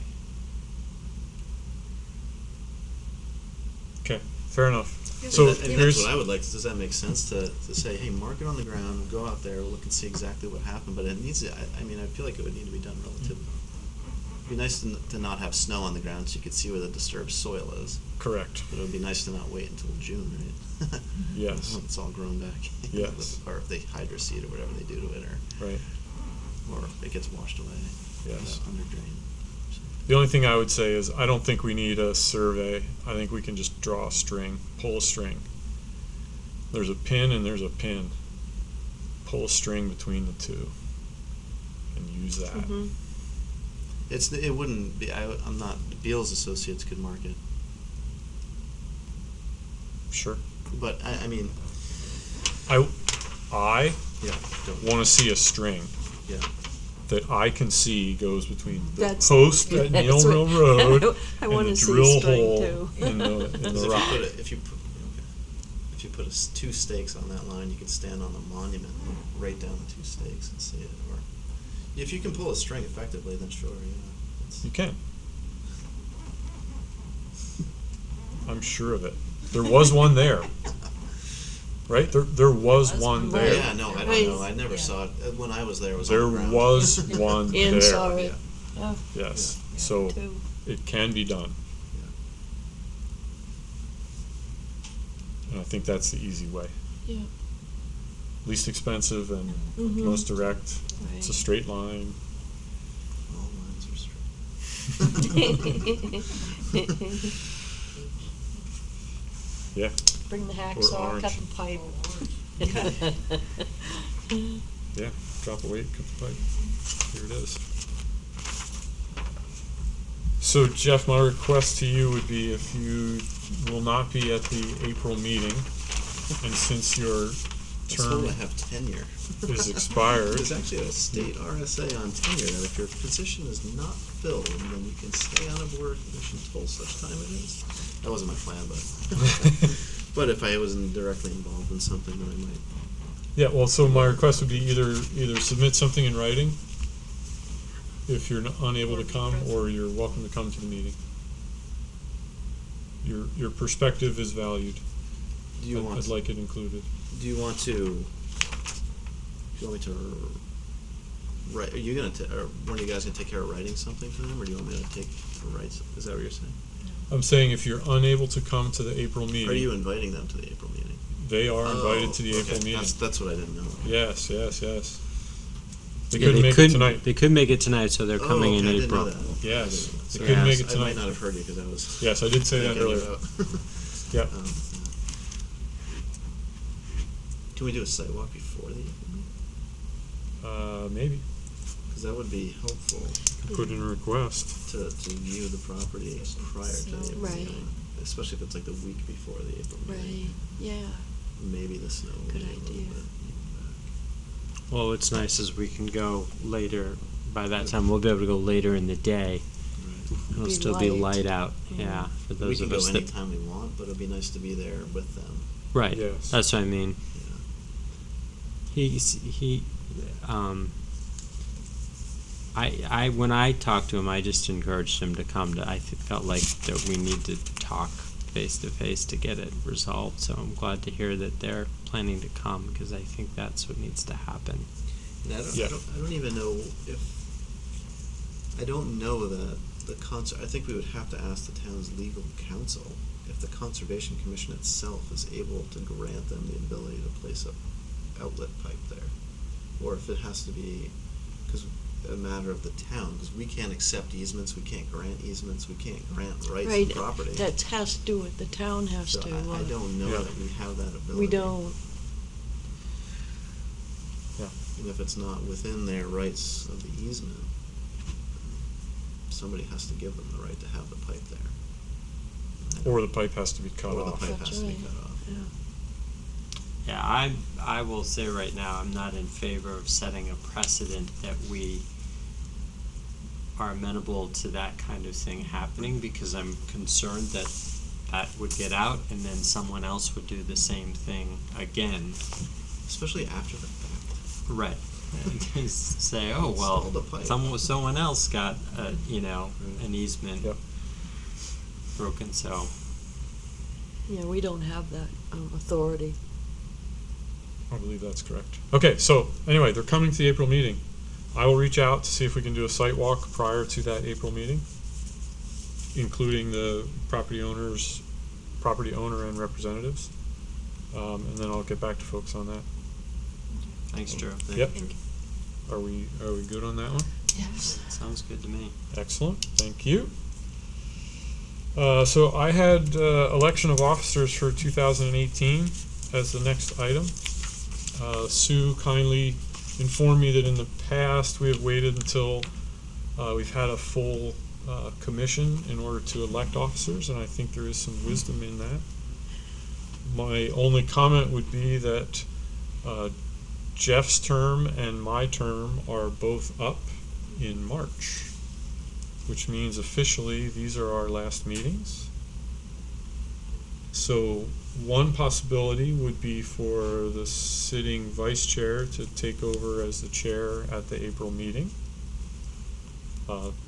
Okay. Fair enough. Yeah, So And that's here's what I would like. Does that make sense to say, hey, mark it on the ground, go out there, look and see exactly what happened? But it needs to. I mean, I feel like it would need to be done relatively It'd be nice to not have snow on the ground so you could see where the disturbed soil is. Correct. But it would be nice to not wait until June, right? Yes. When it's all grown back. Yes. Or if they hydroseed or whatever they do to it, Right. or it gets washed away. Yes. Under drain. The only thing I would say is I don't think we need a survey. I think we can just draw a string, pull a string. There's a pin and there's a pin. Pull a string between the two and use that. Mhm. It wouldn't be. I'm not. Beals Associates could mark it, Sure. but I mean, I yeah. want to see a string Yeah. that I can see goes between the That's- post at that's Neil what- Mill Road I and wanna the see drill string hole too. in the rock. If you put two stakes on that line, you could stand on the monument and write down the two stakes and see it. Or if you can pull a string effectively, then sure, yeah. It's, You can. I'm sure of it. There was one there, right? There was one one. there. yeah, no, I don't know. I never Yeah. saw it when I was there. It was There on the ground. was one Ian there. saw it. Yeah. Oh, Yes. Yeah. So too. it can be done. And I think that's the easy way. Yeah. Least expensive and Mhm. most direct. It's a Right. straight line. All lines are straight. Yeah. Bring the hacksaw, orange. cut the pipe. Yeah. Drop a weight, cut the pipe. Here it is. So Jeff, my request to you would be if you will not be at the April meeting, and since your Let's term hope I have tenure. is expired, There's actually a state RSA on tenure that if your position is not filled, then you can stay on a board or commission till such time it is. That wasn't my plan, but but if I wasn't directly involved in something, then I might. yeah, well, so my request would be either submit something in writing if you're unable to come, or you're welcome to come to the meeting. Your perspective is valued. Do you I'd like it included. Do you want to? Do you want me to write? Are you gonna? Or one of you guys gonna take care of writing something for them, or do you want me to write? Is that what you're saying? I'm saying if you're unable to come to the April meeting, Are you inviting them to the April meeting? they are invited to the okay. April meeting. That's what I didn't know. Yes. They Yeah, couldn't make it tonight. They could make it tonight, so they're coming in I didn't April. know that. Yes, I they didn't know that. couldn't make Yes. it I tonight. might not have heard you because I was. Yes, I did say that thinking earlier. about- Yep. yeah. Can we do a sidewalk before the April meeting? Maybe Because that would be helpful put in a request. to view the property prior to the April Right. meeting, especially if it's like the week before the April meeting. Right, yeah. Maybe the snow will Good be a little idea. bit Well, what's nice is we can go later. By that time, we'll be able to go later in the day. back. It'll Be still be light. light out. Yeah, for We those can of go us that. anytime we want, but it'd be nice to be there with them. Right. Yes. That's what I mean. Yeah. I when I talked to him, I just encouraged him to come. Felt like that we need to talk face to face to get it resolved. So I'm glad to hear that they're planning to come because I think that's what needs to happen. And Yeah. I don't even know if I don't know that the I think we would have to ask the town's legal counsel if the Conservation Commission itself is able to grant them the ability to place a outlet pipe there, or if it has to be because a matter of the town because we can't accept easements, we can't grant easements, we can't grant rights Right, to property. that has to do with, the town has So to, I don't know Yeah. that we have that ability. we don't, And if it's not within their rights of the easement, somebody has to give them the right to have the pipe there. Or the pipe has to be cut Or the off. pipe That's has to be right. cut off. yeah. Yeah, I will say right now I'm not in favor of setting a precedent that we are amenable to that kind of thing happening because I'm concerned that that would get out and then someone else would do the same thing again. Especially after the fact. Right. And say, oh Install well, the pipe. someone else got an easement Yep. broken. So Yeah, we don't have that authority. I believe that's correct. Okay, so anyway, they're coming to the April meeting. I will reach out to see if we can do a site walk prior to that April meeting, including the property owner and representatives. And then I'll get back to folks on that. Thanks, Drew. Yep. Are we good on that one? Yes. Sounds good to me. Excellent, thank you. So I had election of officers for 2018 as the next item. Sue kindly informed me that in the past we have waited until we've had a full commission in order to elect officers, and I think there is some wisdom in that. My only comment would be that Jeff's term and my term are both up in March, which means officially these are our last meetings. So one possibility would be for the sitting vice chair to take over as the chair at the April meeting.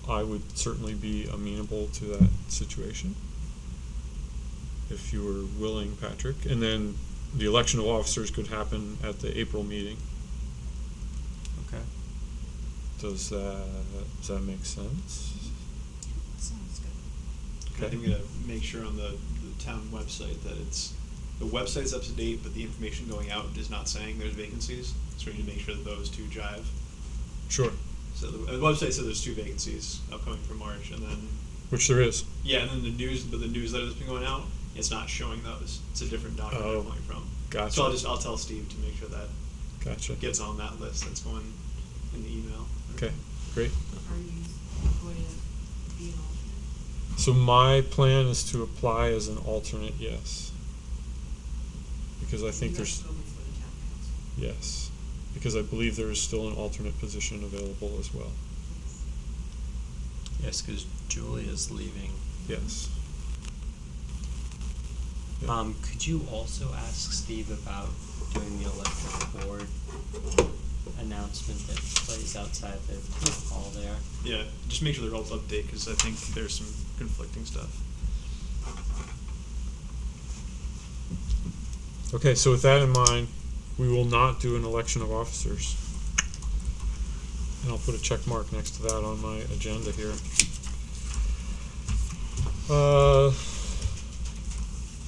I would certainly be amenable to that situation if you were willing, Patrick. And then the election of officers could happen at the April meeting. Okay. Does that make sense? Sounds good. I think we gotta make sure on the town website that the website's up to date, but the information going out is not saying there's vacancies. So we need to make sure that those two jive. Sure. So the website says there's 2 vacancies upcoming for March, and then Which there is. yeah, and then the newsletter that's been going out, it's not showing those. It's a different document Oh, coming from. Gotcha. So I'll tell Steve to make sure that Gotcha. gets on that list that's going in the email. Okay, great. Are you going to be an alternate? So my plan is to apply as an alternate, yes. Because I think You have there's, to go before the town council. yes, because I believe there is still an alternate position available as well. Yes, because Julia's leaving. Yes. Yeah. Could you also ask Steve about doing the electric board announcement that plays outside the town hall there? Yeah, just make sure they're all up to date because I think there's some conflicting stuff. Okay, so with that in mind, we will not do an election of officers. And I'll put a check mark next to that on my agenda here.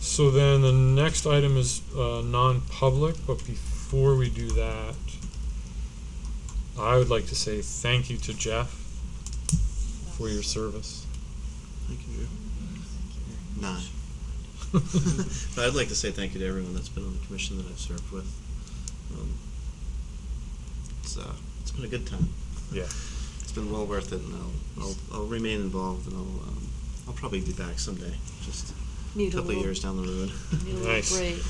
So then the next item is non-public, but before we do that, I would like to say thank you to Jeff for your service. Thank you. 9. But I'd like to say thank you to everyone that's been on the commission that I've served with. It's been a good time. Yeah. It's been well worth it, and I'll remain involved, and I'll probably be back someday. Just Need a couple of years down the road. Need a Nice. little break.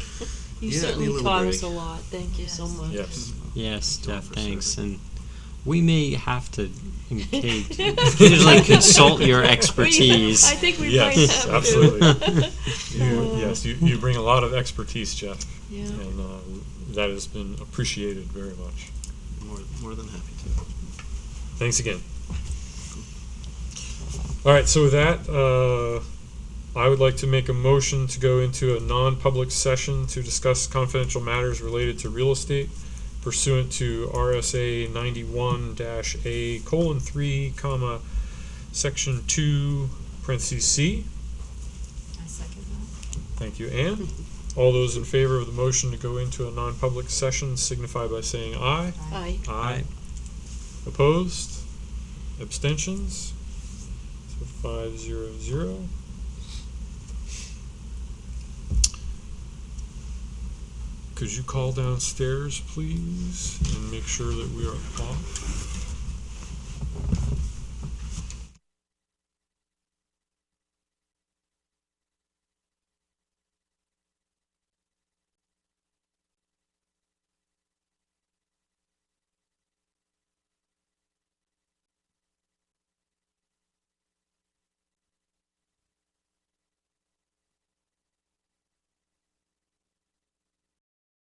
You Yeah, need a certainly little taught us break. a lot. Thank you so Yes. much. Yes. Yes, Go Jeff, for thanks. serving. And we may have to occasionally consult your expertise. I think we Yes, might have absolutely. to. Yes, you bring a lot of expertise, Jeff, Yeah. and that has been appreciated very much. More than happy to. Thanks again. All right, so with that, I would like to make a motion to go into a non-public session to discuss confidential matters related to real estate pursuant to RSA 91-A:3, section 2, parentheses C. I second that. Thank you, Anne. All those in favor of the motion to go into a non-public session signify by saying aye. Aye. Aye. Opposed? Abstentions? So 5-0-0. Could you call downstairs, please, and make sure that we are off?